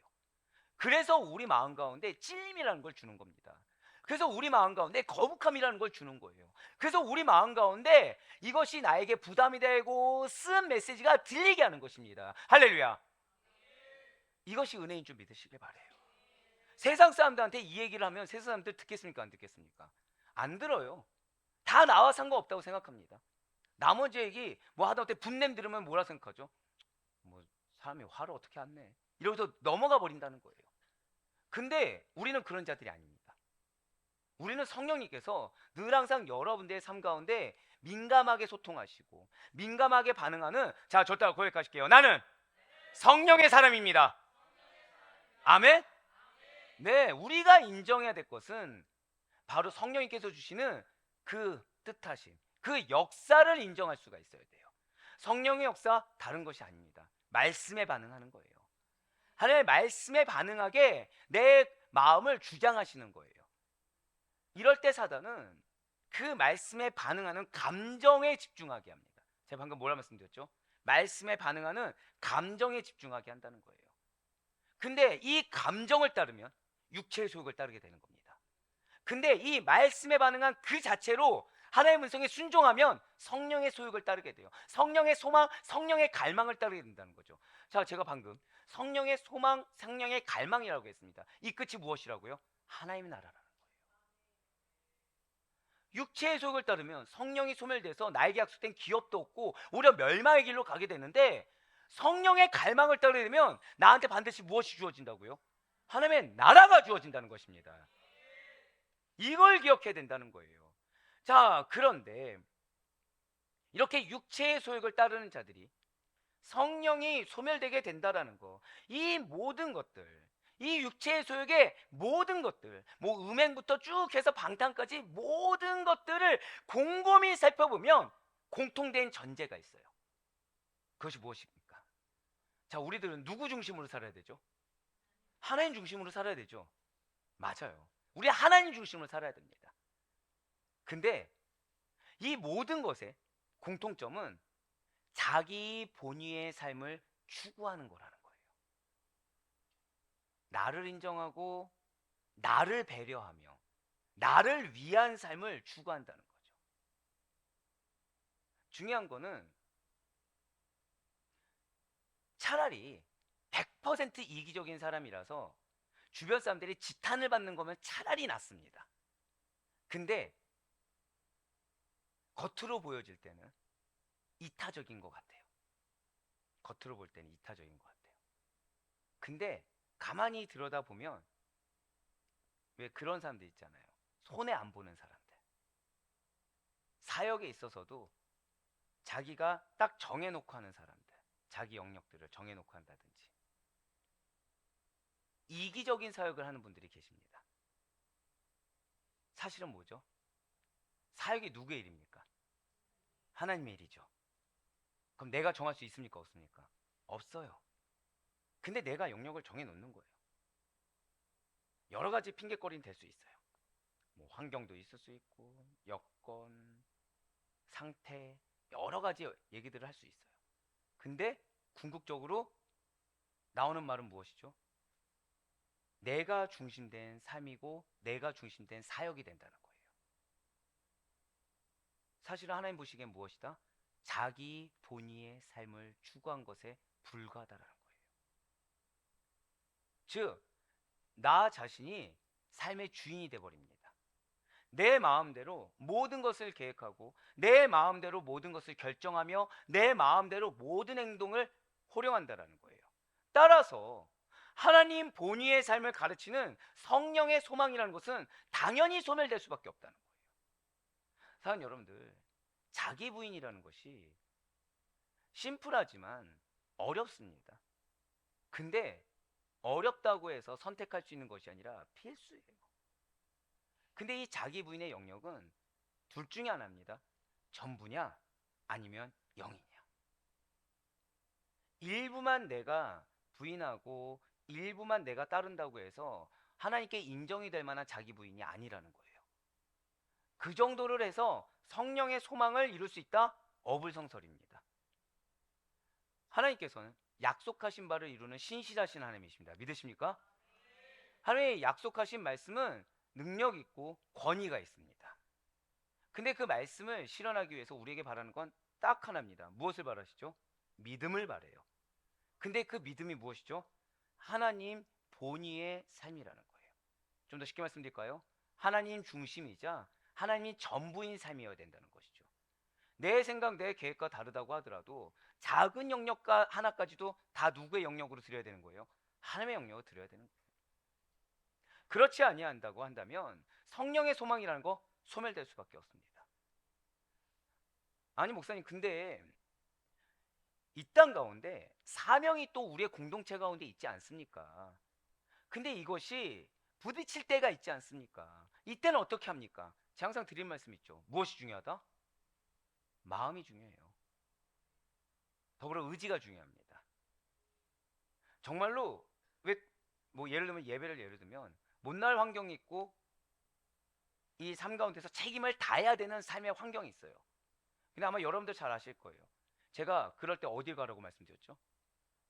그래서 우리 마음 가운데 찔림이라는 걸 주는 겁니다. 그래서 우리 마음 가운데 거북함이라는 걸 주는 거예요. 그래서 우리 마음 가운데 이것이 나에게 부담이 되고 쓴 메시지가 들리게 하는 것입니다. 할렐루야. 이것이 은혜인 줄 믿으시길 바라요. 세상 사람들한테 이 얘기를 하면 세상 사람들 듣겠습니까? 안 듣겠습니까? 안 들어요. 다 나와 상관없다고 생각합니다. 나머지 얘기 뭐 하다못해 분냄 들으면 뭐라 생각하죠? 뭐 사람이 화를 어떻게 안 내? 이러면서 넘어가 버린다는 거예요. 근데 우리는 그런 자들이 아닙니다. 우리는 성령님께서 늘 항상 여러분들의 삶 가운데 민감하게 소통하시고 민감하게 반응하는, 자, 저 따라 고백하실게요. 나는 성령의 사람입니다. 아멘? 네, 우리가 인정해야 될 것은 바로 성령님께서 주시는 그 뜻하심, 그 역사를 인정할 수가 있어야 돼요. 성령의 역사 다른 것이 아닙니다. 말씀에 반응하는 거예요. 하나님의 말씀에 반응하게 내 마음을 주장하시는 거예요. 이럴 때 사단은 그 말씀에 반응하는 감정에 집중하게 합니다. 제가 방금 뭐라 말씀드렸죠? 말씀에 반응하는 감정에 집중하게 한다는 거예요. 근데 이 감정을 따르면 육체의 소욕을 따르게 되는 겁니다. 근데 이 말씀에 반응한 그 자체로 하나님의 음성에 순종하면 성령의 소욕을 따르게 돼요. 성령의 소망, 성령의 갈망을 따르게 된다는 거죠. 자, 제가 방금 성령의 소망, 성령의 갈망이라고 했습니다. 이 끝이 무엇이라고요? 하나님의 나라라는 거예요. 육체의 소욕을 따르면 성령이 소멸돼서 나에게 약속된 기업도 없고 오히려 멸망의 길로 가게 되는데, 성령의 갈망을 따르게 되면 나한테 반드시 무엇이 주어진다고요? 하나님의 나라가 주어진다는 것입니다. 이걸 기억해야 된다는 거예요. 자, 그런데 이렇게 육체의 소욕을 따르는 자들이 성령이 소멸되게 된다라는 거, 이 모든 것들, 이 육체의 소욕의 모든 것들, 뭐 음행부터 쭉 해서 방탕까지 모든 것들을 곰곰이 살펴보면 공통된 전제가 있어요. 그것이 무엇입니까? 자, 우리들은 누구 중심으로 살아야 되죠? 하나님 중심으로 살아야 되죠. 맞아요. 우리 하나님 중심으로 살아야 됩니다. 근데 이 모든 것의 공통점은 자기 본위의 삶을 추구하는 거라는 거예요. 나를 인정하고 나를 배려하며 나를 위한 삶을 추구한다는 거죠. 중요한 거는 차라리 100% 이기적인 사람이라서 주변 사람들이 지탄을 받는 거면 차라리 낫습니다. 근데 겉으로 보여질 때는 이타적인 것 같아요. 겉으로 볼 때는 이타적인 것 같아요. 근데 가만히 들여다보면 왜 그런 사람들 있잖아요. 손해 안 보는 사람들. 사역에 있어서도 자기가 딱 정해놓고 하는 사람들. 자기 영역들을 정해놓고 한다든지. 이기적인 사역을 하는 분들이 계십니다. 사실은 뭐죠? 사역이 누구의 일입니까? 하나님의 일이죠. 그럼 내가 정할 수 있습니까? 없습니까? 없어요. 근데 내가 영역을 정해놓는 거예요. 여러 가지 핑계거리는 될 수 있어요. 뭐 환경도 있을 수 있고, 여건, 상태, 여러 가지 얘기들을 할 수 있어요. 근데 궁극적으로 나오는 말은 무엇이죠? 내가 중심된 삶이고 내가 중심된 사역이 된다는 거예요. 사실은 하나님 보시기엔 무엇이다? 자기 본위의 삶을 추구한 것에 불과하다라는 거예요. 즉, 나 자신이 삶의 주인이 돼버립니다. 내 마음대로 모든 것을 계획하고 내 마음대로 모든 것을 결정하며 내 마음대로 모든 행동을 호령한다라는 거예요. 따라서 하나님 본위의 삶을 가르치는 성령의 소망이라는 것은 당연히 소멸될 수밖에 없다는 거예요. 사랑하는 여러분들, 자기 부인이라는 것이 심플하지만 어렵습니다. 근데 어렵다고 해서 선택할 수 있는 것이 아니라 필수예요. 근데 이 자기 부인의 영역은 둘 중에 하나입니다. 전부냐 아니면 영이냐. 일부만 내가 부인하고 일부만 내가 따른다고 해서 하나님께 인정이 될 만한 자기 부인이 아니라는 거예요. 그 정도를 해서 성령의 소망을 이룰 수 있다? 어불성설입니다. 하나님께서는 약속하신 바를 이루는 신실하신 하나님이십니다. 믿으십니까? 하나님의 약속하신 말씀은 능력 있고 권위가 있습니다. 근데 그 말씀을 실현하기 위해서 우리에게 바라는 건 딱 하나입니다. 무엇을 바라시죠? 믿음을 바래요. 근데 그 믿음이 무엇이죠? 하나님 본위의 삶이라는 거예요. 좀 더 쉽게 말씀드릴까요? 하나님 중심이자 하나님이 전부인 삶이어야 된다는 것이죠. 내 생각, 내 계획과 다르다고 하더라도 작은 영역 하나까지도 다 누구의 영역으로 드려야 되는 거예요? 하나님의 영역으로 드려야 되는 거예요. 그렇지 아니한다고 한다면 성령의 소망이라는 거 소멸될 수밖에 없습니다. 아니 목사님, 근데 이 땅 가운데 사명이 또 우리의 공동체 가운데 있지 않습니까? 근데 이것이 부딪힐 때가 있지 않습니까? 이때는 어떻게 합니까? 제가 항상 드린 말씀 있죠. 무엇이 중요하다? 마음이 중요해요. 더불어 의지가 중요합니다. 정말로 왜 뭐 예를 들면 예를 들면 못날 환경이 있고 이 삶 가운데서 책임을 다해야 되는 삶의 환경이 있어요. 근데 아마 여러분들 잘 아실 거예요. 제가 그럴 때 어딜 가라고 말씀드렸죠?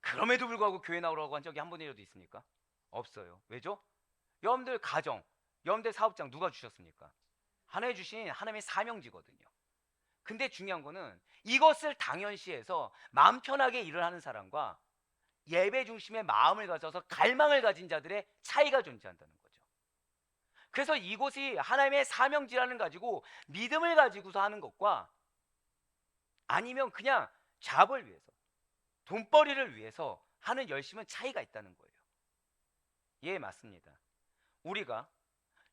그럼에도 불구하고 교회 나오라고 한 적이 한 번이라도 있습니까? 없어요. 왜죠? 여러분들 가정, 여러분들 사업장 누가 주셨습니까? 하나님 주신 하나님의 사명지거든요. 근데 중요한 거는 이것을 당연시해서 마음 편하게 일을 하는 사람과 예배 중심의 마음을 가져서 갈망을 가진 자들의 차이가 존재한다는 거죠. 그래서 이곳이 하나님의 사명지라는 가지고 믿음을 가지고서 하는 것과 아니면 그냥 잡을 위해서 돈벌이를 위해서 하는 열심은 차이가 있다는 거예요. 예, 맞습니다. 우리가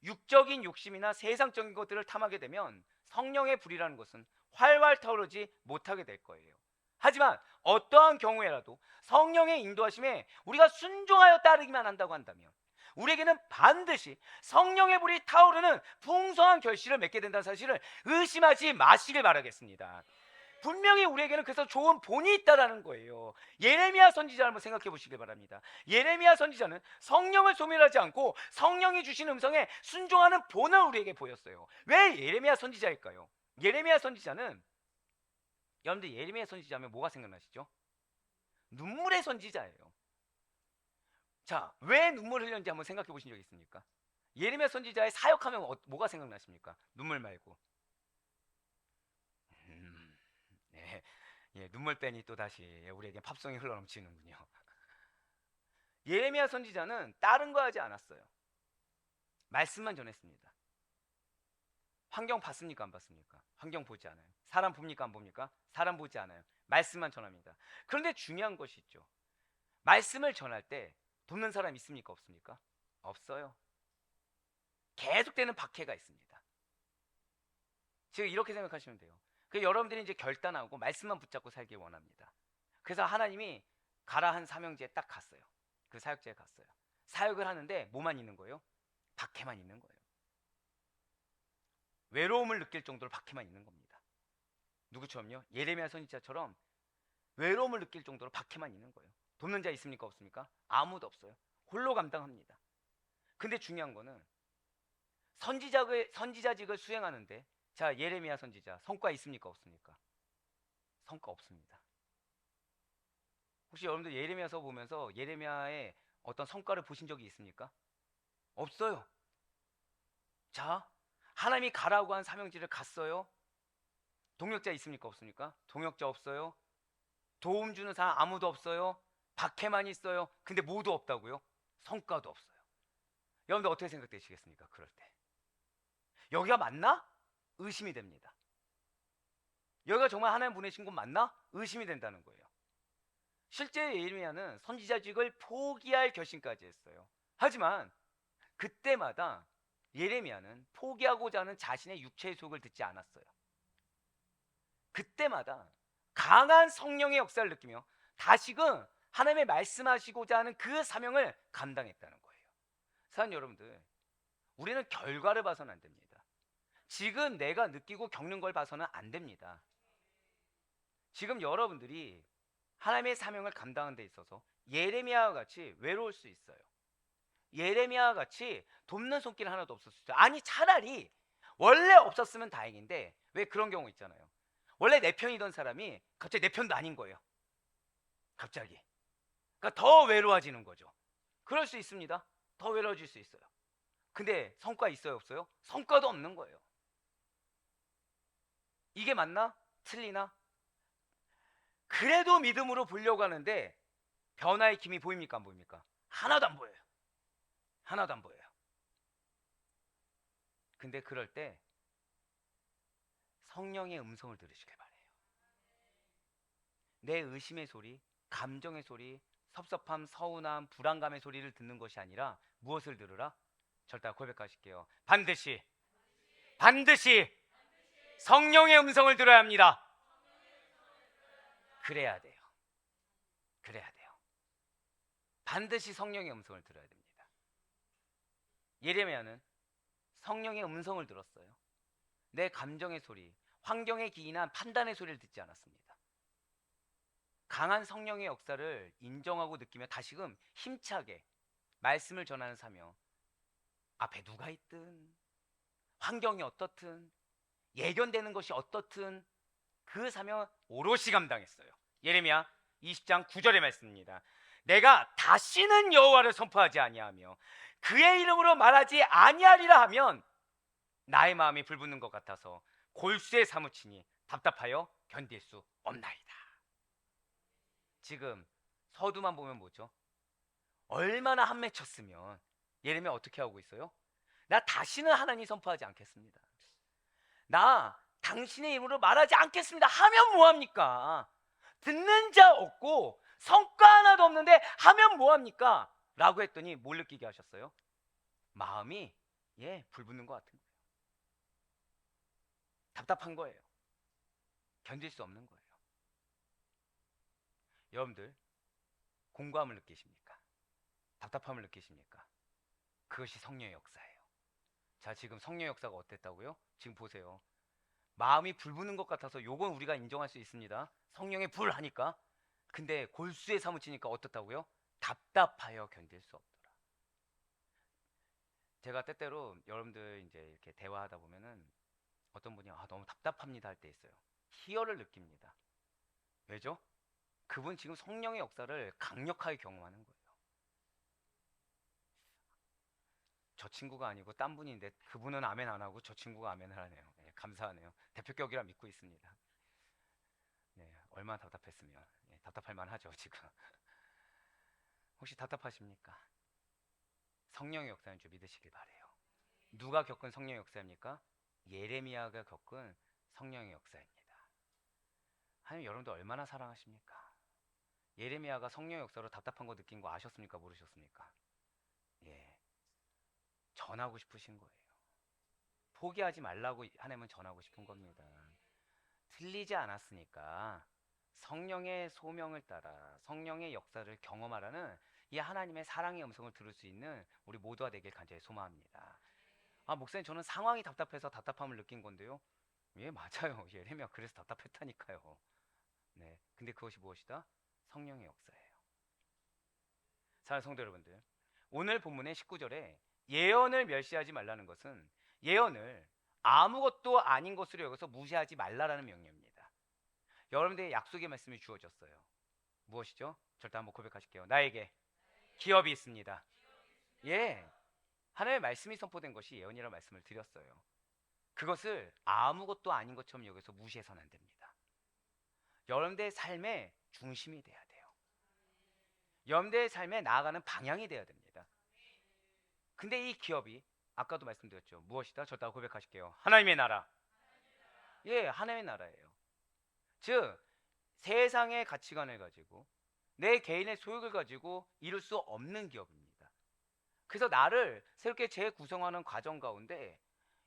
육적인 욕심이나 세상적인 것들을 탐하게 되면 성령의 불이라는 것은 활활 타오르지 못하게 될 거예요. 하지만 어떠한 경우에라도 성령의 인도하심에 우리가 순종하여 따르기만 한다고 한다면 우리에게는 반드시 성령의 불이 타오르는 풍성한 결실을 맺게 된다는 사실을 의심하지 마시길 바라겠습니다. 분명히 우리에게는 그래서 좋은 본이 있다라는 거예요. 예레미야 선지자를 한번 생각해 보시길 바랍니다. 예레미야 선지자는 성령을 소멸하지 않고 성령이 주신 음성에 순종하는 본을 우리에게 보였어요. 왜 예레미야 선지자일까요? 예레미야 선지자는, 여러분들 예레미야 선지자면 뭐가 생각나시죠? 눈물의 선지자예요. 자, 왜 눈물을 흘렸는지 한번 생각해 보신 적 있습니까? 예레미야 선지자의 사역하면 뭐가 생각나십니까? 눈물 말고. 네, 예, 눈물빼니 또 다시 우리에게 팝송이 흘러넘치는군요. 예레미야 선지자는 다른 거 하지 않았어요. 말씀만 전했습니다. 환경 봤습니까? 안 봤습니까? 환경 보지 않아요. 사람 봅니까? 안 봅니까? 사람 보지 않아요. 말씀만 전합니다. 그런데 중요한 것이 있죠. 말씀을 전할 때 돕는 사람 있습니까? 없습니까? 없어요. 계속되는 박해가 있습니다. 지금 이렇게 생각하시면 돼요. 그 여러분들이 이제 결단하고 말씀만 붙잡고 살길 원합니다. 그래서 하나님이 가라 한 사명지에 딱 갔어요. 그 사역지에 갔어요. 사역을 하는데 뭐만 있는 거예요? 박해만 있는 거예요. 외로움을 느낄 정도로 박해만 있는 겁니다. 누구처럼요? 예레미야 선지자처럼 외로움을 느낄 정도로 박해만 있는 거예요. 돕는 자 있습니까? 없습니까? 아무도 없어요. 홀로 감당합니다. 근데 중요한 거는 선지자직을 수행하는데, 자, 예레미야 선지자 성과 있습니까? 없습니까? 성과 없습니다. 혹시 여러분들 예레미야서 보면서 예레미야의 어떤 성과를 보신 적이 있습니까? 없어요. 자, 하나님이 가라고 한 사명지를 갔어요. 동역자 있습니까? 없습니까? 동역자 없어요. 도움 주는 사람 아무도 없어요. 박해만 있어요. 근데 모두 없다고요? 성과도 없어요. 여러분들 어떻게 생각되시겠습니까? 그럴 때 여기가 맞나? 의심이 됩니다. 여기가 정말 하나님 보내신 곳 맞나? 의심이 된다는 거예요. 실제 예레미야는 선지자직을 포기할 결심까지 했어요. 하지만 그때마다 예레미야는 포기하고자 하는 자신의 육체의 소욕을 듣지 않았어요. 그때마다 강한 성령의 역사를 느끼며 다시금 하나님의 말씀하시고자 하는 그 사명을 감당했다는 거예요. 사랑하는 여러분들, 우리는 결과를 봐서는 안 됩니다. 지금 내가 느끼고 겪는 걸 봐서는 안 됩니다. 지금 여러분들이 하나님의 사명을 감당하는 데 있어서 예레미야와 같이 외로울 수 있어요. 예레미야와 같이 돕는 손길 하나도 없을 수 있어요. 아니, 차라리 원래 없었으면 다행인데 왜 그런 경우 있잖아요. 원래 내 편이던 사람이 갑자기 내 편도 아닌 거예요. 갑자기. 그러니까 더 외로워지는 거죠. 그럴 수 있습니다. 더 외로워질 수 있어요. 근데 성과 있어요? 없어요? 성과도 없는 거예요. 이게 맞나? 틀리나? 그래도 믿음으로 보려고 하는데 변화의 기미 보입니까? 안 보입니까? 하나도 안 보여요. 하나도 안 보여요. 근데 그럴 때 성령의 음성을 들으시길 바래요. 내 의심의 소리, 감정의 소리, 섭섭함, 서운함, 불안감의 소리를 듣는 것이 아니라 무엇을 들으라? 절대 고백하실게요. 반드시 성령의 음성을 들어야 합니다. 그래야 돼요. 그래야 돼요. 반드시 성령의 음성을 들어야 됩니다. 예레미야는 성령의 음성을 들었어요. 내 감정의 소리, 환경에 기인한 판단의 소리를 듣지 않았습니다. 강한 성령의 역사를 인정하고 느끼며 다시금 힘차게 말씀을 전하는 사명, 앞에 누가 있든 환경이 어떻든 예견되는 것이 어떻든 그 사명을 오롯이 감당했어요. 예레미야 20장 9절의 말씀입니다. 내가 다시는 여호와를 선포하지 아니하며 그의 이름으로 말하지 아니하리라 하면 나의 마음이 불붙는 것 같아서 골수에 사무치니 답답하여 견딜 수 없나이다. 지금 서두만 보면 뭐죠? 얼마나 한 맺혔으면 예레미야 어떻게 하고 있어요? 나 다시는 하나님 선포하지 않겠습니다. 나 당신의 이름으로 말하지 않겠습니다 하면 뭐합니까? 듣는 자 없고 성과 하나도 없는데 하면 뭐합니까? 라고 했더니 뭘 느끼게 하셨어요? 마음이 불붙는 것 같은 거예요. 답답한 거예요. 견딜 수 없는 거예요. 여러분들 공고함을 느끼십니까? 답답함을 느끼십니까? 그것이 성령의 역사예요. 자, 지금 성령의 역사가 어땠다고요? 지금 보세요. 마음이 불붙는 것 같아서 요건 우리가 인정할 수 있습니다. 성령의 불 하니까. 근데 골수에 사무치니까 어떻다고요? 답답하여 견딜 수 없더라. 제가 때때로 여러분들 이제 이렇게 대화하다 보면은 어떤 분이 너무 답답합니다 할 때 있어요. 희열을 느낍니다. 왜죠? 그분 지금 성령의 역사를 강력하게 경험하는 거예요. 저 친구가 아니고 딴 분인데 그분은 아멘 안 하고 저 친구가 아멘을 하네요. 감사하네요. 대표격이라 믿고 있습니다. 얼마나 답답했으면 답답할 만하죠 지금. 혹시 답답하십니까? 성령의 역사인 줄 믿으시길 바래요. 누가 겪은 성령의 역사입니까? 예레미야가 겪은 성령의 역사입니다. 하나님 여러분들 얼마나 사랑하십니까? 예레미야가 성령의 역사로 답답한 거 느낀 거 아셨습니까? 모르셨습니까? 전하고 싶으신 거예요. 포기하지 말라고 하나님은 전하고 싶은 겁니다. 틀리지 않았으니까 성령의 소명을 따라 성령의 역사를 경험하라는 이 하나님의 사랑의 음성을 들을 수 있는 우리 모두가 되길 간절히 소망합니다. 목사님 저는 상황이 답답해서 답답함을 느낀 건데요. 맞아요. 예레미야 그래서 답답했다니까요. 근데 그것이 무엇이다? 성령의 역사예요. 사랑하는 성도 여러분들, 오늘 본문의 19절에 예언을 멸시하지 말라는 것은 예언을 아무것도 아닌 것으로 여겨서 무시하지 말라라는 명령입니다. 여러분들의 약속의 말씀이 주어졌어요. 무엇이죠? 절대 한번 고백하실게요. 나에게 기업이 있습니다. 하나님의 말씀이 선포된 것이 예언이라는 말씀을 드렸어요. 그것을 아무것도 아닌 것처럼 여기서 무시해서는 안 됩니다. 여러분들의 삶의 중심이 돼야 돼요. 여러분들의 삶에 나아가는 방향이 돼야 됩니다. 근데 이 기업이 아까도 말씀드렸죠. 무엇이다? 절대 고백하실게요. 하나님의 나라. 하나님의 나라예요. 즉 세상의 가치관을 가지고 내 개인의 소욕을 가지고 이룰 수 없는 기업입니다. 그래서 나를 새롭게 재구성하는 과정 가운데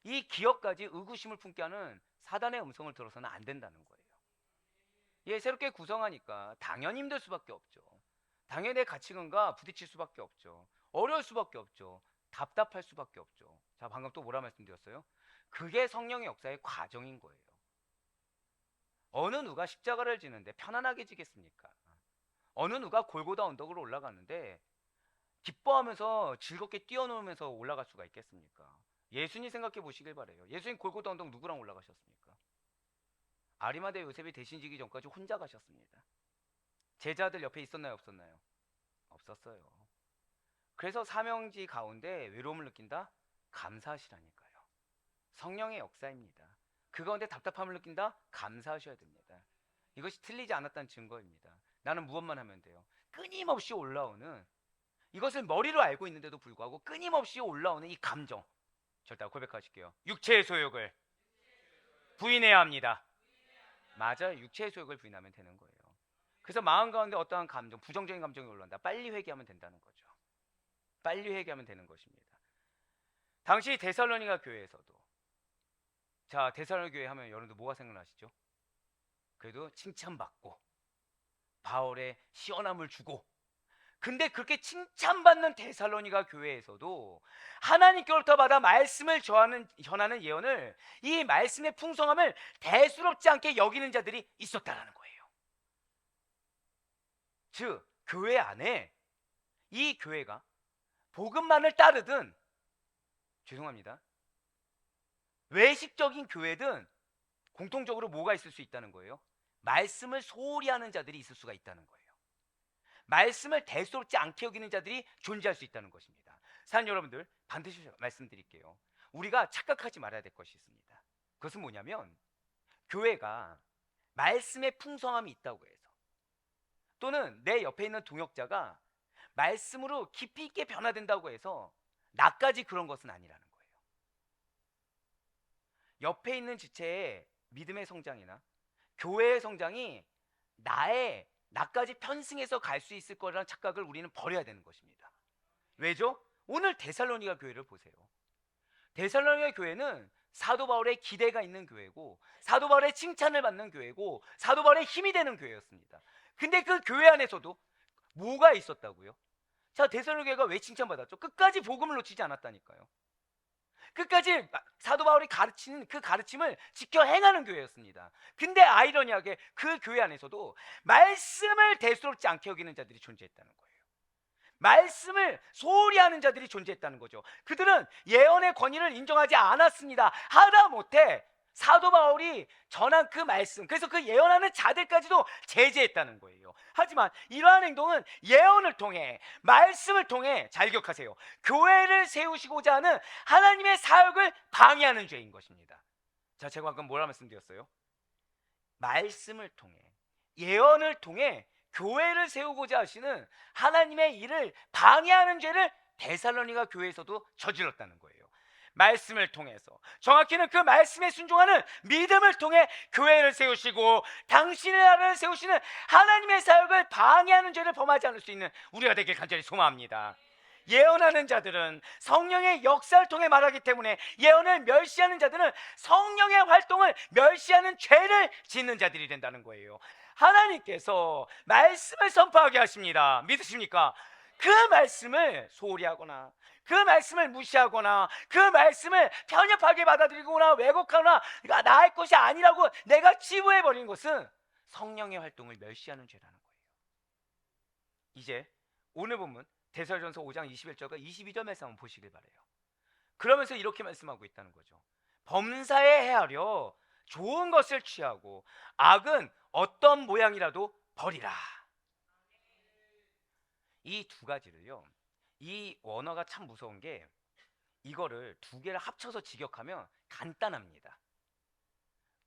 이 기업까지 의구심을 품게 하는 사단의 음성을 들어서는 안 된다는 거예요. 새롭게 구성하니까 당연히 힘들 수밖에 없죠. 당연히 내 가치관과 부딪힐 수밖에 없죠. 어려울 수밖에 없죠. 답답할 수밖에 없죠. 자, 방금 또 뭐라 말씀드렸어요? 그게 성령의 역사의 과정인 거예요. 어느 누가 십자가를 지는데 편안하게 지겠습니까? 어느 누가 골고다 언덕으로 올라가는데 기뻐하면서 즐겁게 뛰어놀면서 올라갈 수가 있겠습니까? 예수님 생각해 보시길 바래요. 예수님 골고다 언덕 누구랑 올라가셨습니까? 아리마대 요셉이 대신 지기 전까지 혼자 가셨습니다. 제자들 옆에 있었나요? 없었나요? 없었어요. 그래서 사명지 가운데 외로움을 느낀다? 감사하시라니까요. 성령의 역사입니다. 그 가운데 답답함을 느낀다? 감사하셔야 됩니다. 이것이 틀리지 않았다는 증거입니다. 나는 무엇만 하면 돼요? 끊임없이 올라오는, 이것을 머리로 알고 있는데도 불구하고 끊임없이 올라오는 이 감정, 절대 고백하실게요. 육체의 소욕을 부인해야 합니다. 맞아요. 육체의 소욕을 부인하면 되는 거예요. 그래서 마음 가운데 어떠한 감정, 부정적인 감정이 올라온다. 빨리 회개하면 된다는 거죠. 빨리 회개하면 되는 것입니다. 당시 데살로니가 교회에서도, 자, 데살로니가 교회 하면 여러분들 뭐가 생각나시죠? 그래도 칭찬받고 바울의 시원함을 주고, 근데 그렇게 칭찬받는 데살로니가 교회에서도 하나님께로부터 받아 말씀을 전하는 예언을, 이 말씀의 풍성함을 대수롭지 않게 여기는 자들이 있었다라는 거예요. 즉 교회 안에 이 교회가 복음만을 따르든, 죄송합니다, 외식적인 교회든 공통적으로 뭐가 있을 수 있다는 거예요? 말씀을 소홀히 하는 자들이 있을 수가 있다는 거예요. 말씀을 대수롭지 않게 여기는 자들이 존재할 수 있다는 것입니다. 사랑하는 여러분들, 반드시 말씀드릴게요. 우리가 착각하지 말아야 될 것이 있습니다. 그것은 뭐냐면, 교회가 말씀의 풍성함이 있다고 해서, 또는 내 옆에 있는 동역자가 말씀으로 깊이 있게 변화된다고 해서 나까지 그런 것은 아니라는 거예요. 옆에 있는 지체의 믿음의 성장이나 교회의 성장이 나까지 편승해서 갈 수 있을 거라는 착각을 우리는 버려야 되는 것입니다. 왜죠? 오늘 데살로니가 교회를 보세요. 데살로니가 교회는 사도 바울의 기대가 있는 교회고, 사도 바울의 칭찬을 받는 교회고, 사도 바울의 힘이 되는 교회였습니다. 근데 그 교회 안에서도 뭐가 있었다고요? 자, 데살로니가 교회가 왜 칭찬받았죠? 끝까지 복음을 놓치지 않았다니까요. 끝까지 사도 바울이 가르치는 그 가르침을 지켜 행하는 교회였습니다. 근데 아이러니하게 그 교회 안에서도 말씀을 대수롭지 않게 여기는 자들이 존재했다는 거예요. 말씀을 소홀히 하는 자들이 존재했다는 거죠. 그들은 예언의 권위를 인정하지 않았습니다. 하다못해 사도 바울이 전한 그 말씀, 그래서 그 예언하는 자들까지도 제재했다는 거예요. 하지만 이러한 행동은 예언을 통해, 말씀을 통해, 잘 기억하세요, 교회를 세우시고자 하는 하나님의 사역을 방해하는 죄인 것입니다. 자, 제가 방금 뭐라 말씀드렸어요? 말씀을 통해, 예언을 통해 교회를 세우고자 하시는 하나님의 일을 방해하는 죄를 데살로니가 교회에서도 저질렀다는 거예요. 말씀을 통해서, 정확히는 그 말씀에 순종하는 믿음을 통해 교회를 세우시고 당신의 나라를 세우시는 하나님의 사역을 방해하는 죄를 범하지 않을 수 있는 우리가 되길 간절히 소망합니다. 예언하는 자들은 성령의 역사를 통해 말하기 때문에, 예언을 멸시하는 자들은 성령의 활동을 멸시하는 죄를 짓는 자들이 된다는 거예요. 하나님께서 말씀을 선포하게 하십니다. 믿으십니까? 그 말씀을 소홀히 하거나, 그 말씀을 무시하거나, 그 말씀을 편협하게 받아들이거나 왜곡하거나 나의 것이 아니라고 내가 치부해버린 것은 성령의 활동을 멸시하는 죄라는 거예요. 이제 오늘 본문 데살로니가전서 5장 21절과 22절 말씀 한번 보시길 바라요. 그러면서 이렇게 말씀하고 있다는 거죠. 범사에 헤아려 좋은 것을 취하고 악은 어떤 모양이라도 버리라. 이 두 가지를요, 이 원어가 참 무서운 게, 이거를 두 개를 합쳐서 직역하면 간단합니다.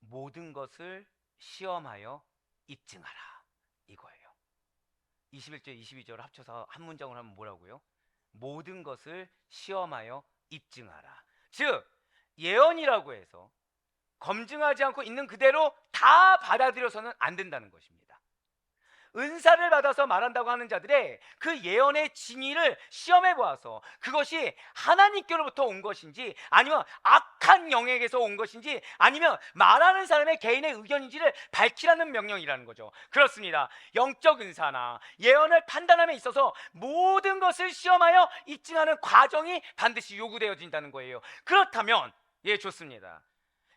모든 것을 시험하여 입증하라, 이거예요. 21절 22절을 합쳐서 한 문장으로 하면 뭐라고요? 모든 것을 시험하여 입증하라. 즉 예언이라고 해서 검증하지 않고 있는 그대로 다 받아들여서는 안 된다는 것입니다. 은사를 받아서 말한다고 하는 자들의 그 예언의 진위를 시험해 보아서 그것이 하나님께로부터 온 것인지, 아니면 악한 영에게서 온 것인지, 아니면 말하는 사람의 개인의 의견인지를 밝히라는 명령이라는 거죠. 그렇습니다. 영적 은사나 예언을 판단함에 있어서 모든 것을 시험하여 입증하는 과정이 반드시 요구되어진다는 거예요. 그렇다면 좋습니다.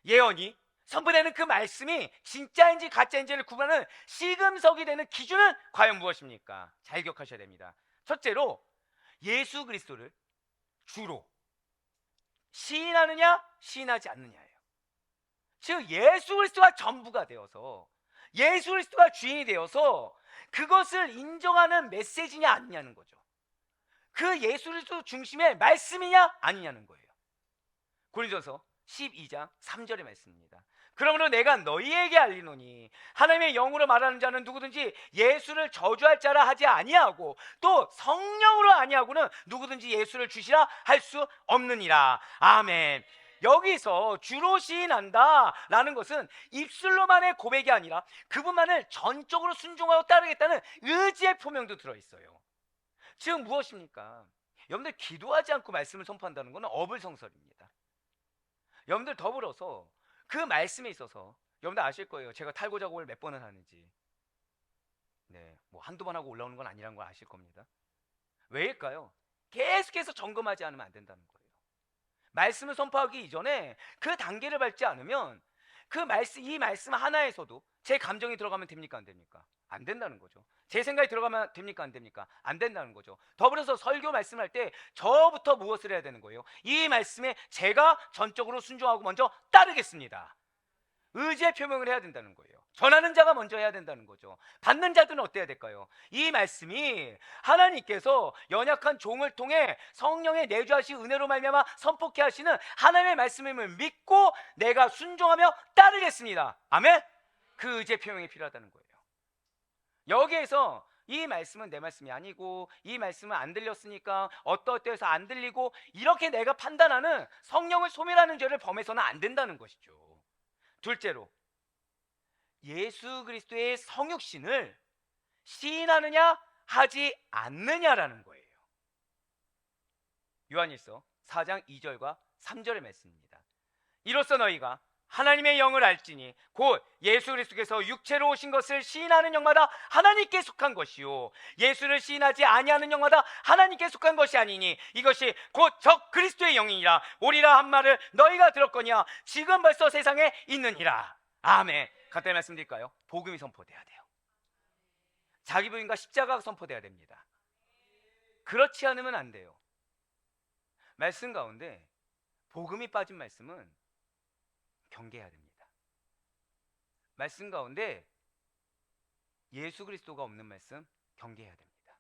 예언이 선포되는 그 말씀이 진짜인지 가짜인지를 구분하는 시금석이 되는 기준은 과연 무엇입니까? 잘 기억하셔야 됩니다. 첫째로, 예수 그리스도를 주로 시인하느냐 시인하지 않느냐예요. 즉 예수 그리스도가 전부가 되어서, 예수 그리스도가 주인이 되어서 그것을 인정하는 메시지냐 아니냐는 거죠. 그 예수 그리스도 중심의 말씀이냐 아니냐는 거예요. 고린도전서 12장 3절의 말씀입니다. 그러므로 내가 너희에게 알리노니 하나님의 영으로 말하는 자는 누구든지 예수를 저주할 자라 하지 아니하고 또 성령으로 아니하고는 누구든지 예수를 주시라 할 수 없느니라. 아멘. 여기서 주로 시인한다 라는 것은 입술로만의 고백이 아니라 그분만을 전적으로 순종하고 따르겠다는 의지의 표명도 들어있어요. 즉 무엇입니까? 여러분들 기도하지 않고 말씀을 선포한다는 것은 어불성설입니다. 여러분들 더불어서 그 말씀에 있어서 여러분들 아실 거예요. 제가 탈고 작업을 몇 번을 하는지. 뭐 한두 번 하고 올라오는 건 아니라는 걸 아실 겁니다. 왜일까요? 계속해서 점검하지 않으면 안 된다는 거예요. 말씀을 선포하기 이전에 그 단계를 밟지 않으면 이 말씀 하나에서도 제 감정이 들어가면 됩니까? 안 됩니까? 안 된다는 거죠. 제 생각이 들어가면 됩니까? 안 됩니까? 안 된다는 거죠. 더불어서 설교 말씀할 때 저부터 무엇을 해야 되는 거예요? 이 말씀에 제가 전적으로 순종하고 먼저 따르겠습니다. 의지의 표명을 해야 된다는 거예요. 전하는 자가 먼저 해야 된다는 거죠. 받는 자들은 어때야 될까요? 이 말씀이 하나님께서 연약한 종을 통해 성령의 내주하신 은혜로 말미암아 선포케 하시는 하나님의 말씀임을 믿고 내가 순종하며 따르겠습니다. 아멘? 그 의지의 표명이 필요하다는 거예요. 여기에서 이 말씀은 내 말씀이 아니고 이 말씀은 안 들렸으니까 어떠어떠해서 안 들리고 이렇게 내가 판단하는 성령을 소멸하는 죄를 범해서는 안 된다는 것이죠. 둘째로 예수 그리스도의 성육신을 시인하느냐 하지 않느냐라는 거예요. 요한일서 4장 2절과 3절의 말씀입니다. 이로써 너희가 하나님의 영을 알지니 곧 예수 그리스도께서 육체로 오신 것을 시인하는 영마다 하나님께 속한 것이요 예수를 시인하지 아니하는 영마다 하나님께 속한 것이 아니니 이것이 곧 적 그리스도의 영이니라. 오리라 한 말을 너희가 들었거니와 지금 벌써 세상에 있느니라. 아멘. 간단히 말씀드릴까요? 복음이 선포돼야 돼요. 자기 부인과 십자가가 선포돼야 됩니다. 그렇지 않으면 안 돼요. 말씀 가운데 복음이 빠진 말씀은 경계해야 됩니다. 말씀 가운데 예수 그리스도가 없는 말씀 경계해야 됩니다.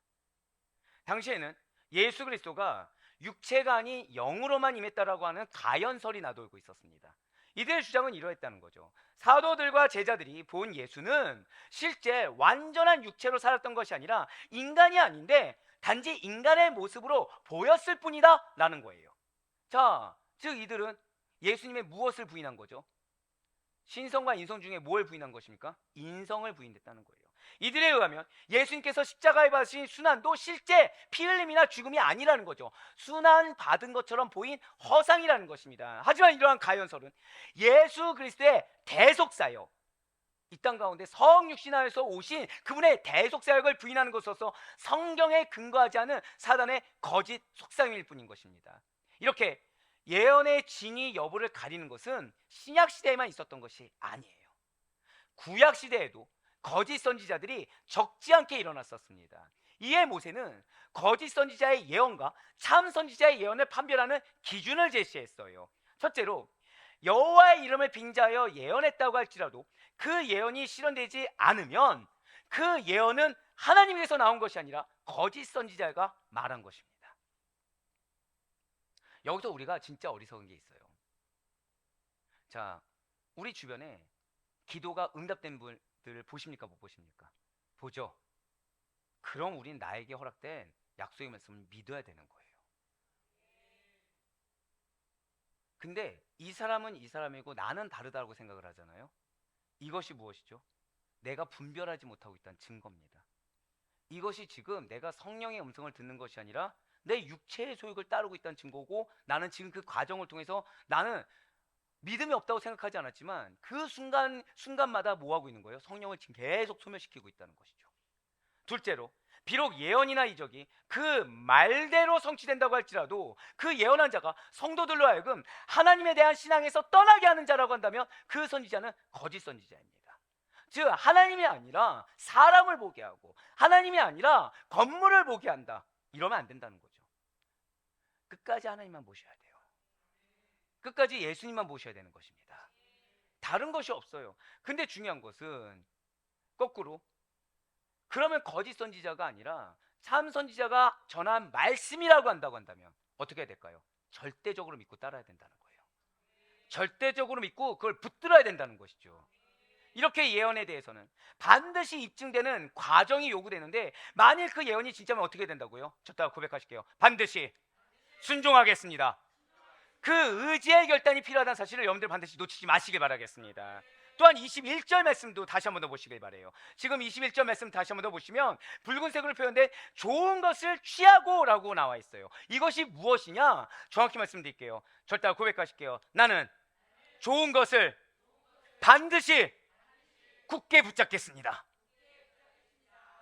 당시에는 예수 그리스도가 육체가 아닌 영으로만 임했다라고 하는 가연설이 나돌고 있었습니다. 이들의 주장은 이러했다는 거죠. 사도들과 제자들이 본 예수는 실제 완전한 육체로 살았던 것이 아니라 인간이 아닌데 단지 인간의 모습으로 보였을 뿐이다 라는 거예요. 자, 즉 이들은 예수님의 무엇을 부인한 거죠? 신성과 인성 중에 뭘 부인한 것입니까? 인성을 부인했다는 거예요. 이들에 의하면 예수님께서 십자가에 받으신 순환도 실제 피 흘림이나 죽음이 아니라는 거죠. 순환 받은 것처럼 보인 허상이라는 것입니다. 하지만 이러한 가연설은 예수 그리스도의 대속사역, 이 땅 가운데 성육신하여서 오신 그분의 대속사역을 부인하는 것으로서 성경에 근거하지 않은 사단의 거짓 속삭임일 뿐인 것입니다. 이렇게 예언의 진위 여부를 가리는 것은 신약 시대에만 있었던 것이 아니에요. 구약 시대에도 거짓 선지자들이 적지 않게 일어났었습니다. 이에 모세는 거짓 선지자의 예언과 참 선지자의 예언을 판별하는 기준을 제시했어요. 첫째로 여호와의 이름을 빙자하여 예언했다고 할지라도 그 예언이 실현되지 않으면 그 예언은 하나님께서 나온 것이 아니라 거짓 선지자가 말한 것입니다. 여기서 우리가 진짜 어리석은 게 있어요. 자, 우리 주변에 기도가 응답된 분들 보십니까? 못 보십니까? 보죠. 그럼 우린 나에게 허락된 약속의 말씀을 믿어야 되는 거예요. 근데 이 사람은 이 사람이고 나는 다르다고 생각을 하잖아요. 이것이 무엇이죠? 내가 분별하지 못하고 있다는 증거입니다. 이것이 지금 내가 성령의 음성을 듣는 것이 아니라 내 육체의 소욕을 따르고 있다는 증거고, 나는 지금 그 과정을 통해서 나는 믿음이 없다고 생각하지 않았지만 그 순간마다 뭐 하고 있는 거예요? 성령을 지금 계속 소멸시키고 있다는 것이죠. 둘째로, 비록 예언이나 이적이 그 말대로 성취된다고 할지라도 그 예언한 자가 성도들로 하여금 하나님에 대한 신앙에서 떠나게 하는 자라고 한다면 그 선지자는 거짓 선지자입니다. 즉 하나님이 아니라 사람을 보게 하고 하나님이 아니라 건물을 보게 한다, 이러면 안 된다는 거죠. 끝까지 하나님만 모셔야 돼요. 끝까지 예수님만 모셔야 되는 것입니다. 다른 것이 없어요. 근데 중요한 것은 거꾸로, 그러면 거짓 선지자가 아니라 참 선지자가 전한 말씀이라고 한다면 어떻게 해야 될까요? 절대적으로 믿고 따라야 된다는 거예요. 절대적으로 믿고 그걸 붙들어야 된다는 것이죠. 이렇게 예언에 대해서는 반드시 입증되는 과정이 요구되는데, 만일 그 예언이 진짜면 어떻게 된다고요? 저따가 고백하실게요. 반드시 순종하겠습니다. 그 의지의 결단이 필요하다는 사실을 여러분들 반드시 놓치지 마시길 바라겠습니다. 또한 21절 말씀도 다시 한번 더 보시길 바라요. 지금 21절 말씀 다시 한번 더 보시면 붉은색으로 표현된 좋은 것을 취하고 라고 나와 있어요. 이것이 무엇이냐? 정확히 말씀드릴게요. 절대 고백하실게요. 나는 좋은 것을 반드시 굳게 붙잡겠습니다.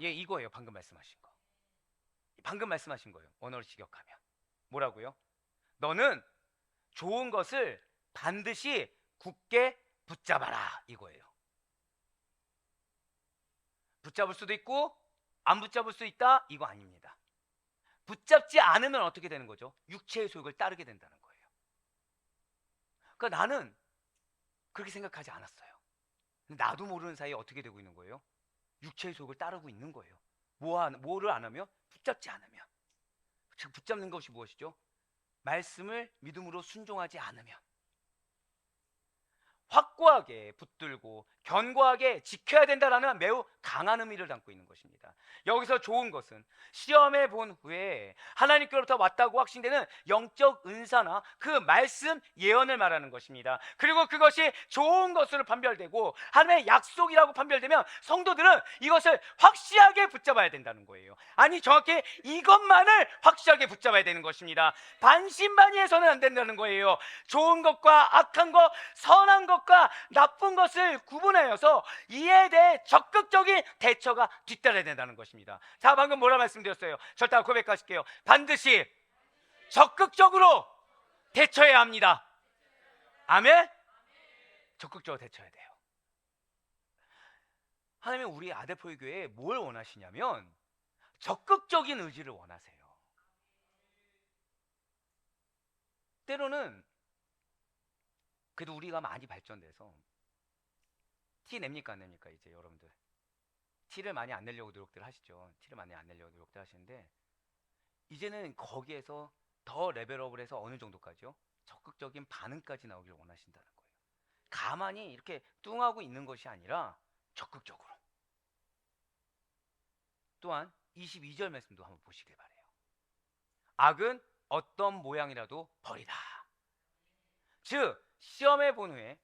예, 이거예요. 방금 말씀하신 거. 방금 말씀하신 거예요. 언어를 직역하면 뭐라고요? 너는 좋은 것을 반드시 굳게 붙잡아라, 이거예요. 붙잡을 수도 있고 안 붙잡을 수 있다, 이거 아닙니다. 붙잡지 않으면 어떻게 되는 거죠? 육체의 소욕을 따르게 된다는 거예요. 그러니까 나는 그렇게 생각하지 않았어요. 근데 나도 모르는 사이에 어떻게 되고 있는 거예요? 육체의 소욕을 따르고 있는 거예요. 뭐를 안 하면? 붙잡지 않으면. 즉 붙잡는 것이 무엇이죠? 말씀을 믿음으로 순종하지 않으면. 확고하게 붙들고 견고하게 지켜야 된다라는 매우 강한 의미를 담고 있는 것입니다. 여기서 좋은 것은 시험해 본 후에 하나님께로부터 왔다고 확신되는 영적 은사나 그 말씀 예언을 말하는 것입니다. 그리고 그것이 좋은 것으로 판별되고 하나님의 약속이라고 판별되면 성도들은 이것을 확실하게 붙잡아야 된다는 거예요. 아니, 정확히 이것만을 확실하게 붙잡아야 되는 것입니다. 반신반의해서는 안 된다는 거예요. 좋은 것과 악한 것, 선한 것과 나쁜 것을 구분하여서 이에 대해 적극적인 대처가 뒤따라야 된다는 것입니다. 자, 방금 뭐라 말씀드렸어요? 절대 고백하실게요. 반드시 적극적으로 대처해야 합니다. 아멘? 적극적으로 대처해야 돼요. 하나님은 우리 아델포유 교회에 뭘 원하시냐면 적극적인 의지를 원하세요. 때로는 그래도 우리가 많이 발전돼서 티 냅니까 안 냅니까? 이제 여러분들 티를 많이 안 내려고 노력들 하시죠. 티를 많이 안 내려고 노력들 하시는데 이제는 거기에서 더 레벨업을 해서 어느 정도까지요? 적극적인 반응까지 나오길 원하신다는 거예요. 가만히 이렇게 뚱하고 있는 것이 아니라 적극적으로. 또한 22절 말씀도 한번 보시길 바래요. 악은 어떤 모양이라도 버리라. 즉 시험해 본 후에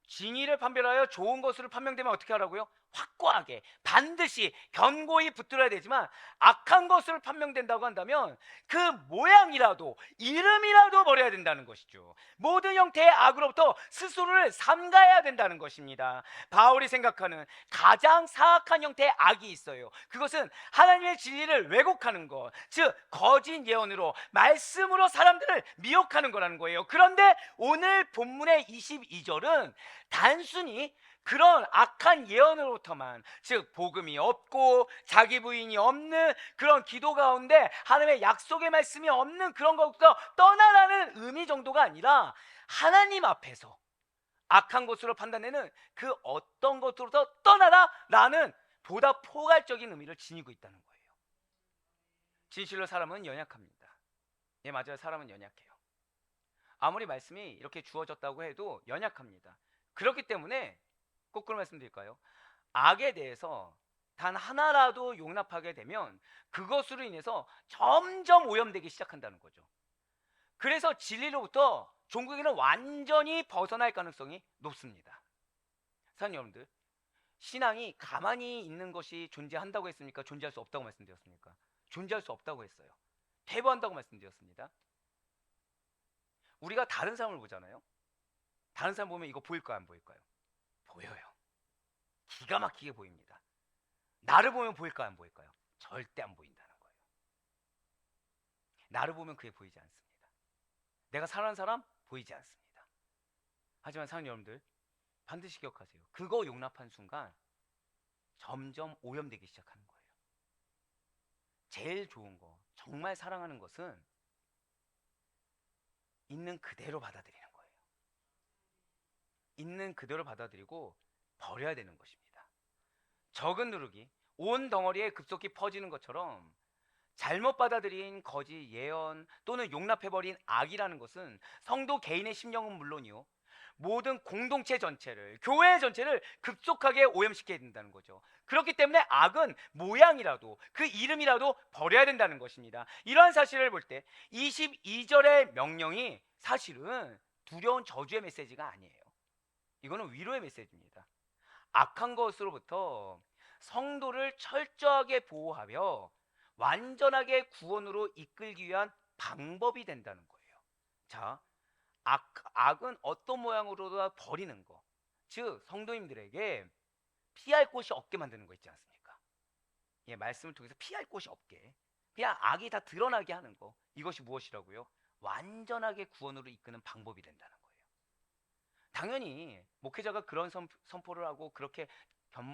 진리를 판별하여 좋은 것으로 판명되면 어떻게 하라고요? 확고하게 반드시 견고히 붙들어야 되지만 악한 것으로 판명된다고 한다면 그 모양이라도 이름이라도 버려야 된다는 것이죠. 모든 형태의 악으로부터 스스로를 삼가해야 된다는 것입니다. 바울이 생각하는 가장 사악한 형태의 악이 있어요. 그것은 하나님의 진리를 왜곡하는 것, 즉 거짓 예언으로 말씀으로 사람들을 미혹하는 거라는 거예요. 그런데 오늘 본문의 22절은 단순히 그런 악한 예언으로부터만, 즉 복음이 없고 자기 부인이 없는 그런 기도 가운데 하나님의 약속의 말씀이 없는 그런 것부터 떠나라는 의미 정도가 아니라 하나님 앞에서 악한 것으로 판단되는 그 어떤 것으로부터 떠나라라는 보다 포괄적인 의미를 지니고 있다는 거예요. 진실로 사람은 연약합니다. 예, 맞아요. 사람은 연약해요. 아무리 말씀이 이렇게 주어졌다고 해도 연약합니다. 그렇기 때문에 거꾸로 말씀드릴까요? 악에 대해서 단 하나라도 용납하게 되면 그것으로 인해서 점점 오염되기 시작한다는 거죠. 그래서 진리로부터 종국에는 완전히 벗어날 가능성이 높습니다. 사랑하는 여러분들, 신앙이 가만히 있는 것이 존재한다고 했습니까? 존재할 수 없다고 말씀드렸습니까? 존재할 수 없다고 했어요. 배부한다고 말씀드렸습니다. 우리가 다른 사람을 보잖아요. 다른 사람 보면 이거 보일까요? 안 보일까요? 보여요. 기가 막히게 보입니다. 나를 보면 보일까요? 안 보일까요? 절대 안 보인다는 거예요. 나를 보면 그게 보이지 않습니다. 내가 사랑하는 사람 보이지 않습니다. 하지만 사랑하는 여러분들, 반드시 기억하세요. 그거 용납한 순간 점점 오염되기 시작하는 거예요. 제일 좋은 거, 정말 사랑하는 것은 있는 그대로 받아들이는 거예요. 있는 그대로 받아들이고 버려야 되는 것입니다. 적은 누룩이 온 덩어리에 급속히 퍼지는 것처럼 잘못 받아들인 거짓 예언 또는 용납해버린 악이라는 것은 성도 개인의 심령은 물론이요, 모든 공동체 전체를, 교회 전체를 급속하게 오염시켜야 된다는 거죠. 그렇기 때문에 악은 모양이라도 그 이름이라도 버려야 된다는 것입니다. 이러한 사실을 볼 때 22절의 명령이 사실은 두려운 저주의 메시지가 아니에요. 이거는 위로의 메시지입니다. 악한 것으로부터 성도를 철저하게 보호하며 완전하게 구원으로 이끌기 위한 방법이 된다는 거예요. 자, 악은 어떤 모양으로도 버리는 거, 즉 성도님들에게 피할 곳이 없게 만드는 거 있지 않습니까? 예, 말씀을 통해서 피할 곳이 없게, 그냥 악이 다 드러나게 하는 거, 이것이 무엇이라고요? 완전하게 구원으로 이끄는 방법이 된다는 거예요. 당연히 목회자가 그런 선포를 하고 그렇게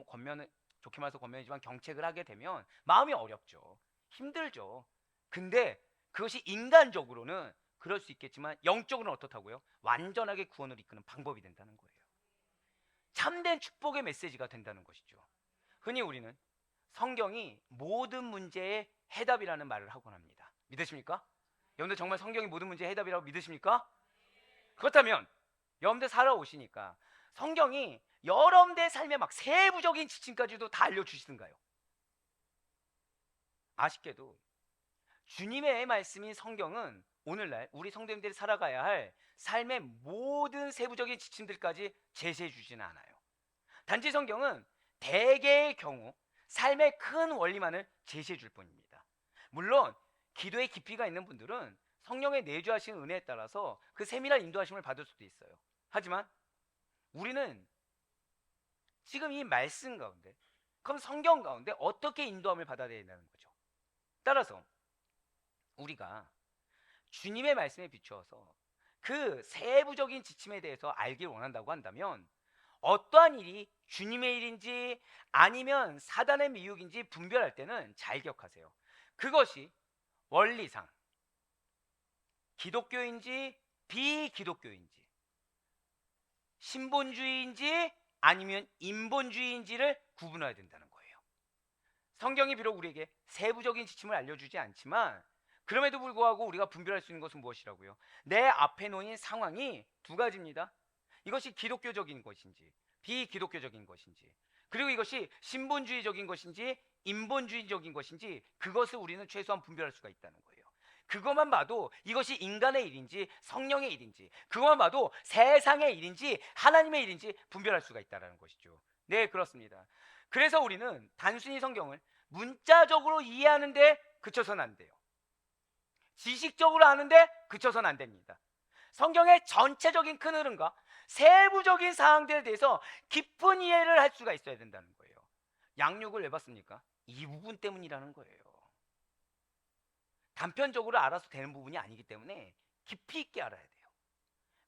권면을, 좋게 말해서 권면이지만 경책을 하게 되면 마음이 어렵죠. 힘들죠. 근데 그것이 인간적으로는 그럴 수 있겠지만 영적으로는 어떻다고요? 완전하게 구원을 이끄는 방법이 된다는 거예요. 참된 축복의 메시지가 된다는 것이죠. 흔히 우리는 성경이 모든 문제의 해답이라는 말을 하곤 합니다. 믿으십니까? 여러분들 정말 성경이 모든 문제의 해답이라고 믿으십니까? 그렇다면 여러분들 살아오시니까 성경이 여러분들의 삶에 막 세부적인 지침까지도 다 알려주시던가요? 아쉽게도 주님의 말씀인 성경은 오늘날 우리 성도님들이 살아가야 할 삶의 모든 세부적인 지침들까지 제시해 주지는 않아요. 단지 성경은 대개의 경우 삶의 큰 원리만을 제시해 줄 뿐입니다. 물론 기도의 깊이가 있는 분들은 성령의 내주하시는 은혜에 따라서 그 세밀한 인도하심을 받을 수도 있어요. 하지만 우리는 지금 이 말씀 가운데, 그럼 성경 가운데 어떻게 인도함을 받아야 된다는 거죠. 따라서 우리가 주님의 말씀에 비추어서 그 세부적인 지침에 대해서 알길 원한다고 한다면 어떠한 일이 주님의 일인지 아니면 사단의 미혹인지 분별할 때는 잘 기억하세요. 그것이 원리상 기독교인지 비기독교인지, 신본주의인지 아니면 인본주의인지를 구분해야 된다는 거예요. 성경이 비록 우리에게 세부적인 지침을 알려주지 않지만 그럼에도 불구하고 우리가 분별할 수 있는 것은 무엇이라고요? 내 앞에 놓인 상황이 두 가지입니다. 이것이 기독교적인 것인지 비기독교적인 것인지, 그리고 이것이 신본주의적인 것인지 인본주의적인 것인지, 그것을 우리는 최소한 분별할 수가 있다는 거예요. 그것만 봐도 이것이 인간의 일인지 성령의 일인지, 그것만 봐도 세상의 일인지 하나님의 일인지 분별할 수가 있다는 것이죠. 네, 그렇습니다. 그래서 우리는 단순히 성경을 문자적으로 이해하는데 그쳐서는 안 돼요. 지식적으로 아는데 그쳐서는 안 됩니다. 성경의 전체적인 큰 흐름과 세부적인 사항들에 대해서 깊은 이해를 할 수가 있어야 된다는 거예요. 양육을 왜 받습니까? 이 부분 때문이라는 거예요. 단편적으로 알아서 되는 부분이 아니기 때문에 깊이 있게 알아야 돼요.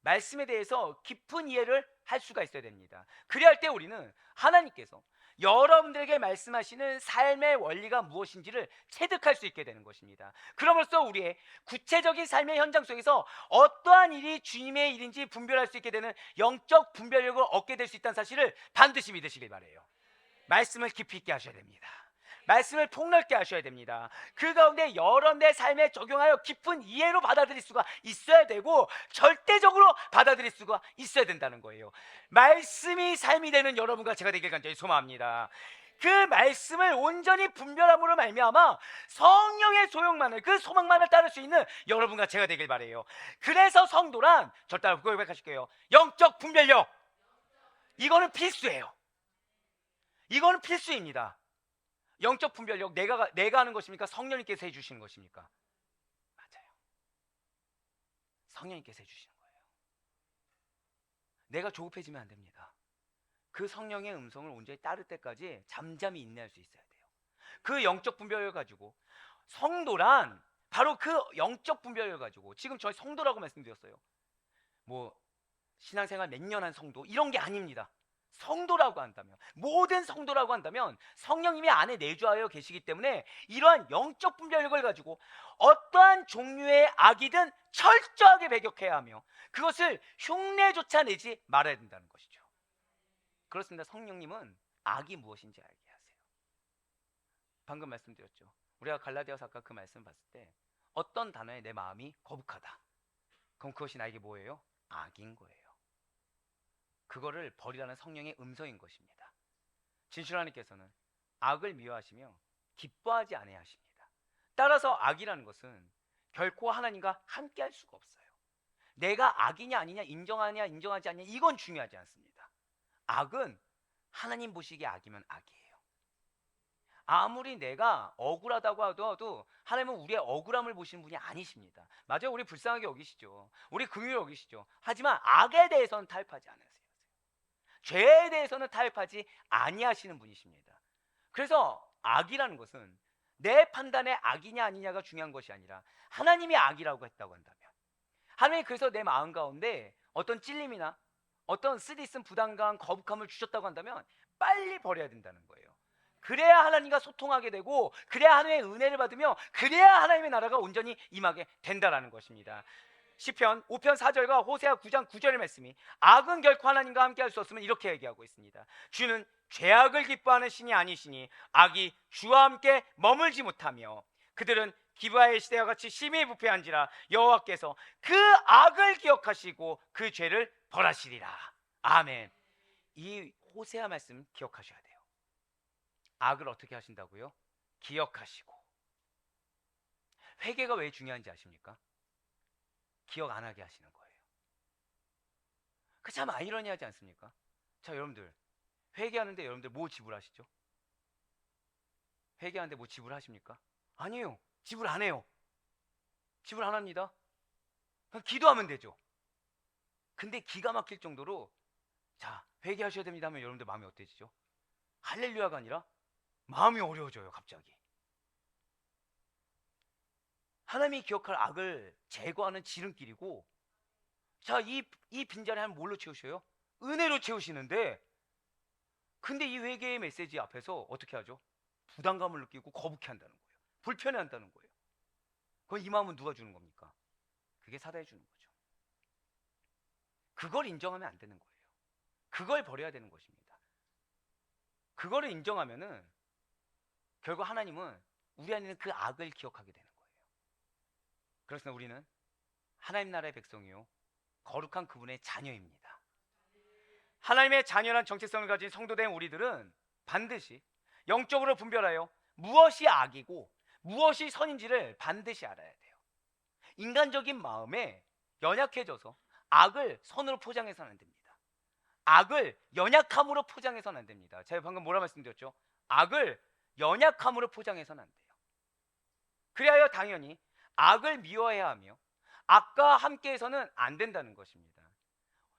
말씀에 대해서 깊은 이해를 할 수가 있어야 됩니다. 그래야 할 때 우리는 하나님께서 여러분들에게 말씀하시는 삶의 원리가 무엇인지를 체득할 수 있게 되는 것입니다. 그럼으로써 우리의 구체적인 삶의 현장 속에서 어떠한 일이 주님의 일인지 분별할 수 있게 되는 영적 분별력을 얻게 될 수 있다는 사실을 반드시 믿으시길 바라요. 말씀을 깊이 있게 하셔야 됩니다. 말씀을 폭넓게 하셔야 됩니다. 그 가운데 여러분의 삶에 적용하여 깊은 이해로 받아들일 수가 있어야 되고 절대적으로 받아들일 수가 있어야 된다는 거예요. 말씀이 삶이 되는 여러분과 제가 되길 간절히 소망합니다. 그 말씀을 온전히 분별함으로 말미암아 성령의 소용만을, 그 소망만을 따를 수 있는 여러분과 제가 되길 바라요. 그래서 성도란, 저 따라 고백하실게요. 영적 분별력, 이거는 필수예요. 이거는 필수입니다. 영적 분별력, 내가 하는 것입니까? 성령님께서 해주시는 것입니까? 맞아요. 성령님께서 해주시는 거예요. 내가 조급해지면 안 됩니다. 그 성령의 음성을 온전히 따를 때까지 잠잠히 인내할 수 있어야 돼요. 그 영적 분별력을 가지고, 성도란 바로 그 영적 분별력을 가지고, 지금 저희 성도라고 말씀드렸어요. 뭐 신앙생활 몇 년 한 성도 이런 게 아닙니다. 성도라고 한다면, 모든 성도라고 한다면 성령님이 안에 내주하여 계시기 때문에 이러한 영적 분별력을 가지고 어떠한 종류의 악이든 철저하게 배격해야 하며 그것을 흉내조차 내지 말아야 된다는 것이죠. 그렇습니다. 성령님은 악이 무엇인지 알게 하세요. 방금 말씀드렸죠. 우리가 갈라디아서 아까 그 말씀 봤을 때 어떤 단어에 내 마음이 거북하다, 그럼 그것이 나에게 뭐예요? 악인 거예요. 그거를 버리라는 성령의 음성인 것입니다. 진실 하나님께서는 악을 미워하시며 기뻐하지 아니하십니다. 따라서 악이라는 것은 결코 하나님과 함께 할 수가 없어요. 내가 악이냐 아니냐, 인정하냐 인정하지 않냐, 이건 중요하지 않습니다. 악은 하나님 보시기에 악이면 악이에요. 아무리 내가 억울하다고 하더라도 하나님은 우리의 억울함을 보시는 분이 아니십니다. 맞아요, 우리 불쌍하게 여기시죠. 우리 긍휼히 여기시죠. 하지만 악에 대해서는 타협하지 않으세요. 죄에 대해서는 타협하지 아니하시는 분이십니다. 그래서 악이라는 것은 내 판단에 악이냐 아니냐가 중요한 것이 아니라 하나님이 악이라고 했다고 한다면, 하나님이 그래서 내 마음 가운데 어떤 찔림이나 어떤 쓰디쓴 부담감, 거북함을 주셨다고 한다면 빨리 버려야 된다는 거예요. 그래야 하나님과 소통하게 되고, 그래야 하나님의 은혜를 받으며, 그래야 하나님의 나라가 온전히 임하게 된다는 것입니다. 시편 5편 4절과 호세아 9장 9절의 말씀이 악은 결코 하나님과 함께 할 수 없음을 이렇게 얘기하고 있습니다. 주는 죄악을 기뻐하는 신이 아니시니 악이 주와 함께 머물지 못하며 그들은 기브아의 시대와 같이 심히 부패한지라 여호와께서 그 악을 기억하시고 그 죄를 벌하시리라. 아멘. 이 호세아 말씀 기억하셔야 돼요. 악을 어떻게 하신다고요? 기억하시고. 회개가 왜 중요한지 아십니까? 기억 안 하게 하시는 거예요. 그 참 아이러니하지 않습니까? 자, 여러분들 회개하는데 여러분들 뭐 지불하시죠? 회개하는데 뭐 지불하십니까? 아니에요. 지불 안 해요. 지불 안 합니다. 그냥 기도하면 되죠. 근데 기가 막힐 정도로 자, 회개하셔야 됩니다 하면 여러분들 마음이 어때지죠? 할렐루야가 아니라 마음이 어려워져요, 갑자기. 하나님이 기억할 악을 제거하는 지름길이고, 자, 이 빈자리 하나님 뭘로 채우셔요? 은혜로 채우시는데, 근데 이 회개의 메시지 앞에서 어떻게 하죠? 부담감을 느끼고 거북해 한다는 거예요. 불편해 한다는 거예요. 그럼 이 마음은 누가 주는 겁니까? 그게 사단이 주는 거죠. 그걸 인정하면 안 되는 거예요. 그걸 버려야 되는 것입니다. 그거를 인정하면은 결국 하나님은 우리 안에 있는 그 악을 기억하게 되는 거예요. 그래서 우리는 하나님 나라의 백성이요, 거룩한 그분의 자녀입니다. 하나님의 자녀란 정체성을 가진 성도된 우리들은 반드시 영적으로 분별하여 무엇이 악이고 무엇이 선인지를 반드시 알아야 돼요. 인간적인 마음에 연약해져서 악을 선으로 포장해서는 안 됩니다. 악을 연약함으로 포장해서는 안 됩니다. 제가 방금 뭐라 말씀드렸죠? 악을 연약함으로 포장해서는 안 돼요. 그리하여 당연히 악을 미워해야 하며 악과 함께해서는 안 된다는 것입니다.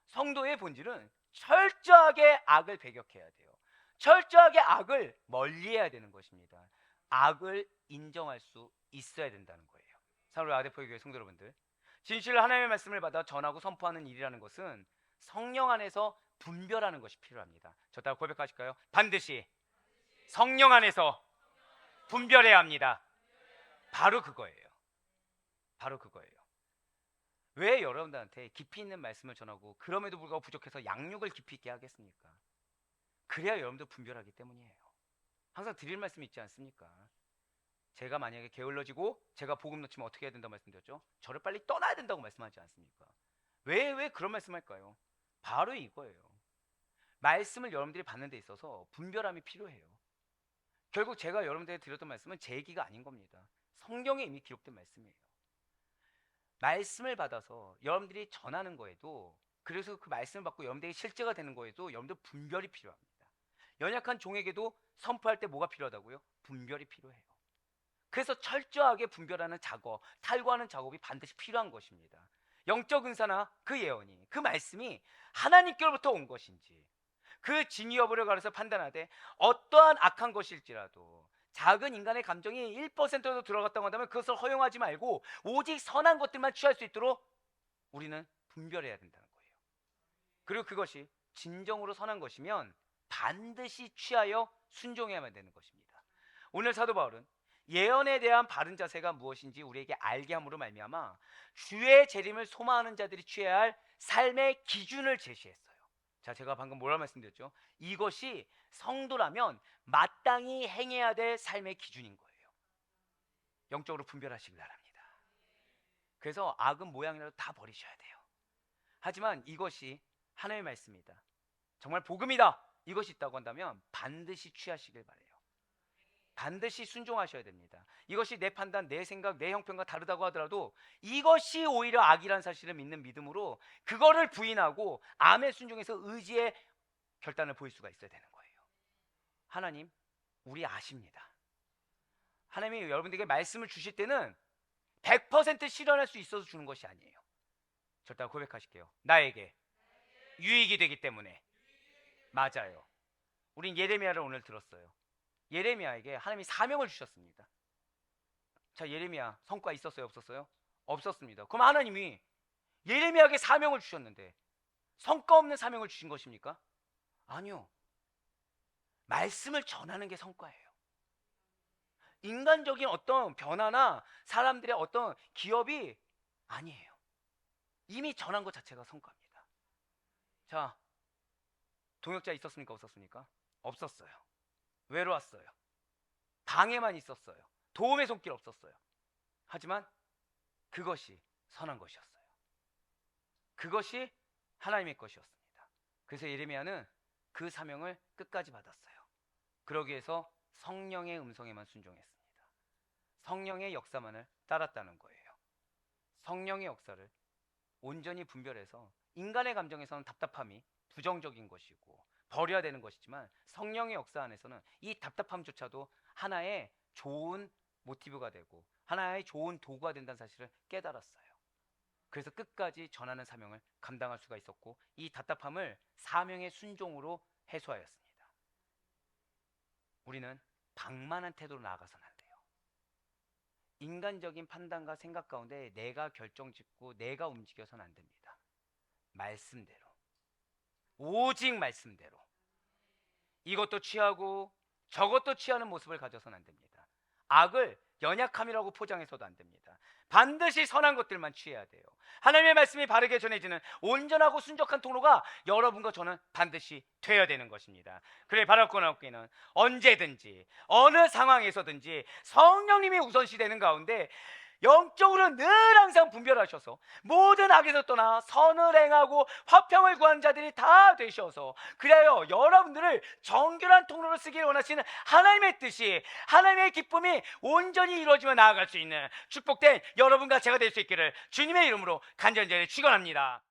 성도의 본질은 철저하게 악을 배격해야 돼요. 철저하게 악을 멀리해야 되는 것입니다. 악을 인정할 수 있어야 된다는 거예요. 사랑하는 아데포의 교회 성도 여러분들, 진실 하나님의 말씀을 받아 전하고 선포하는 일이라는 것은 성령 안에서 분별하는 것이 필요합니다. 저 따라 고백하실까요? 반드시 성령 안에서 분별해야 합니다. 바로 그거예요. 바로 그거예요. 왜 여러분들한테 깊이 있는 말씀을 전하고 그럼에도 불구하고 부족해서 양육을 깊이 있게 하겠습니까? 그래야 여러분들 분별하기 때문이에요. 항상 드릴 말씀이 있지 않습니까? 제가 만약에 게을러지고 제가 복음 놓치면 어떻게 해야 된다고 말씀드렸죠? 저를 빨리 떠나야 된다고 말씀하지 않습니까? 왜 그런 말씀할까요? 바로 이거예요. 말씀을 여러분들이 받는 데 있어서 분별함이 필요해요. 결국 제가 여러분들에게 드렸던 말씀은 제 얘기가 아닌 겁니다. 성경에 이미 기록된 말씀이에요. 말씀을 받아서 여러분들이 전하는 거에도, 그래서 그 말씀을 받고 여러분들이 실제가 되는 거에도 여러분들 분별이 필요합니다. 연약한 종에게도 선포할 때 뭐가 필요하다고요? 분별이 필요해요. 그래서 철저하게 분별하는 작업, 탈구하는 작업이 반드시 필요한 것입니다. 영적 은사나 그 예언이, 그 말씀이 하나님께로부터 온 것인지, 그 진위 여부를 가려서 판단하되 어떠한 악한 것일지라도 작은 인간의 감정이 1%도 들어갔다고 한다면 그것을 허용하지 말고 오직 선한 것들만 취할 수 있도록 우리는 분별해야 된다는 거예요. 그리고 그것이 진정으로 선한 것이면 반드시 취하여 순종해야만 되는 것입니다. 오늘 사도 바울은 예언에 대한 바른 자세가 무엇인지 우리에게 알게 함으로 말미암아 주의 재림을 소망하는 자들이 취해야 할 삶의 기준을 제시했어요. 자, 제가 방금 뭐라 말씀드렸죠? 이것이 성도라면 마땅히 행해야 될 삶의 기준인 거예요. 영적으로 분별하시기 바랍니다. 그래서 악은 모양이라도 다 버리셔야 돼요. 하지만 이것이 하나님의 말씀이다, 정말 복음이다, 이것이 있다고 한다면 반드시 취하시길 바래요. 반드시 순종하셔야 됩니다. 이것이 내 판단, 내 생각, 내 형편과 다르다고 하더라도 이것이 오히려 악이라는 사실을 믿는 믿음으로 그거를 부인하고 암에 순종해서 의지의 결단을 보일 수가 있어야 되는 거예요. 하나님, 우리 아십니다. 하나님이 여러분들에게 말씀을 주실 때는 100% 실현할 수 있어서 주는 것이 아니에요. 절대 고백하실게요. 나에게 유익이 되기 때문에. 맞아요. 우린 예레미야를 오늘 들었어요. 예레미야에게 하나님이 사명을 주셨습니다. 자, 예레미야 성과 있었어요, 없었어요? 없었습니다. 그럼 하나님이 예레미야에게 사명을 주셨는데 성과 없는 사명을 주신 것입니까? 아니요. 말씀을 전하는 게 성과예요. 인간적인 어떤 변화나 사람들의 어떤 기업이 아니에요. 이미 전한 것 자체가 성과입니다. 자, 동역자 있었습니까, 없었습니까? 없었어요. 외로웠어요. 방에만 있었어요. 도움의 손길 없었어요. 하지만 그것이 선한 것이었어요. 그것이 하나님의 것이었습니다. 그래서 예레미야는 그 사명을 끝까지 받았어요. 그러기 위해서 성령의 음성에만 순종했습니다. 성령의 역사만을 따랐다는 거예요. 성령의 역사를 온전히 분별해서 인간의 감정에서는 답답함이 부정적인 것이고 버려야 되는 것이지만 성령의 역사 안에서는 이 답답함조차도 하나의 좋은 모티브가 되고 하나의 좋은 도구가 된다는 사실을 깨달았어요. 그래서 끝까지 전하는 사명을 감당할 수가 있었고 이 답답함을 사명의 순종으로 해소하였습니다. 우리는 방만한 태도로 나아가서는 안 돼요. 인간적인 판단과 생각 가운데 내가 결정짓고 내가 움직여서는 안 됩니다. 말씀대로, 오직 말씀대로, 이것도 취하고 저것도 취하는 모습을 가져서는 안 됩니다. 악을 연약함이라고 포장해서도 안 됩니다. 반드시 선한 것들만 취해야 돼요. 하나님의 말씀이 바르게 전해지는 온전하고 순적한 통로가 여러분과 저는 반드시 되어야 되는 것입니다. 그래 바랄 없기는 언제든지 어느 상황에서든지 성령님이 우선시 되는 가운데 영적으로 늘 항상 분별하셔서 모든 악에서 떠나 선을 행하고 화평을 구하는 자들이 다 되셔서 그래요 여러분들을 정결한 통로로 쓰기를 원하시는 하나님의 뜻이 하나님의 기쁨이 온전히 이루어지며 나아갈 수 있는 축복된 여러분과 제가 될 수 있기를 주님의 이름으로 간절히 축원합니다.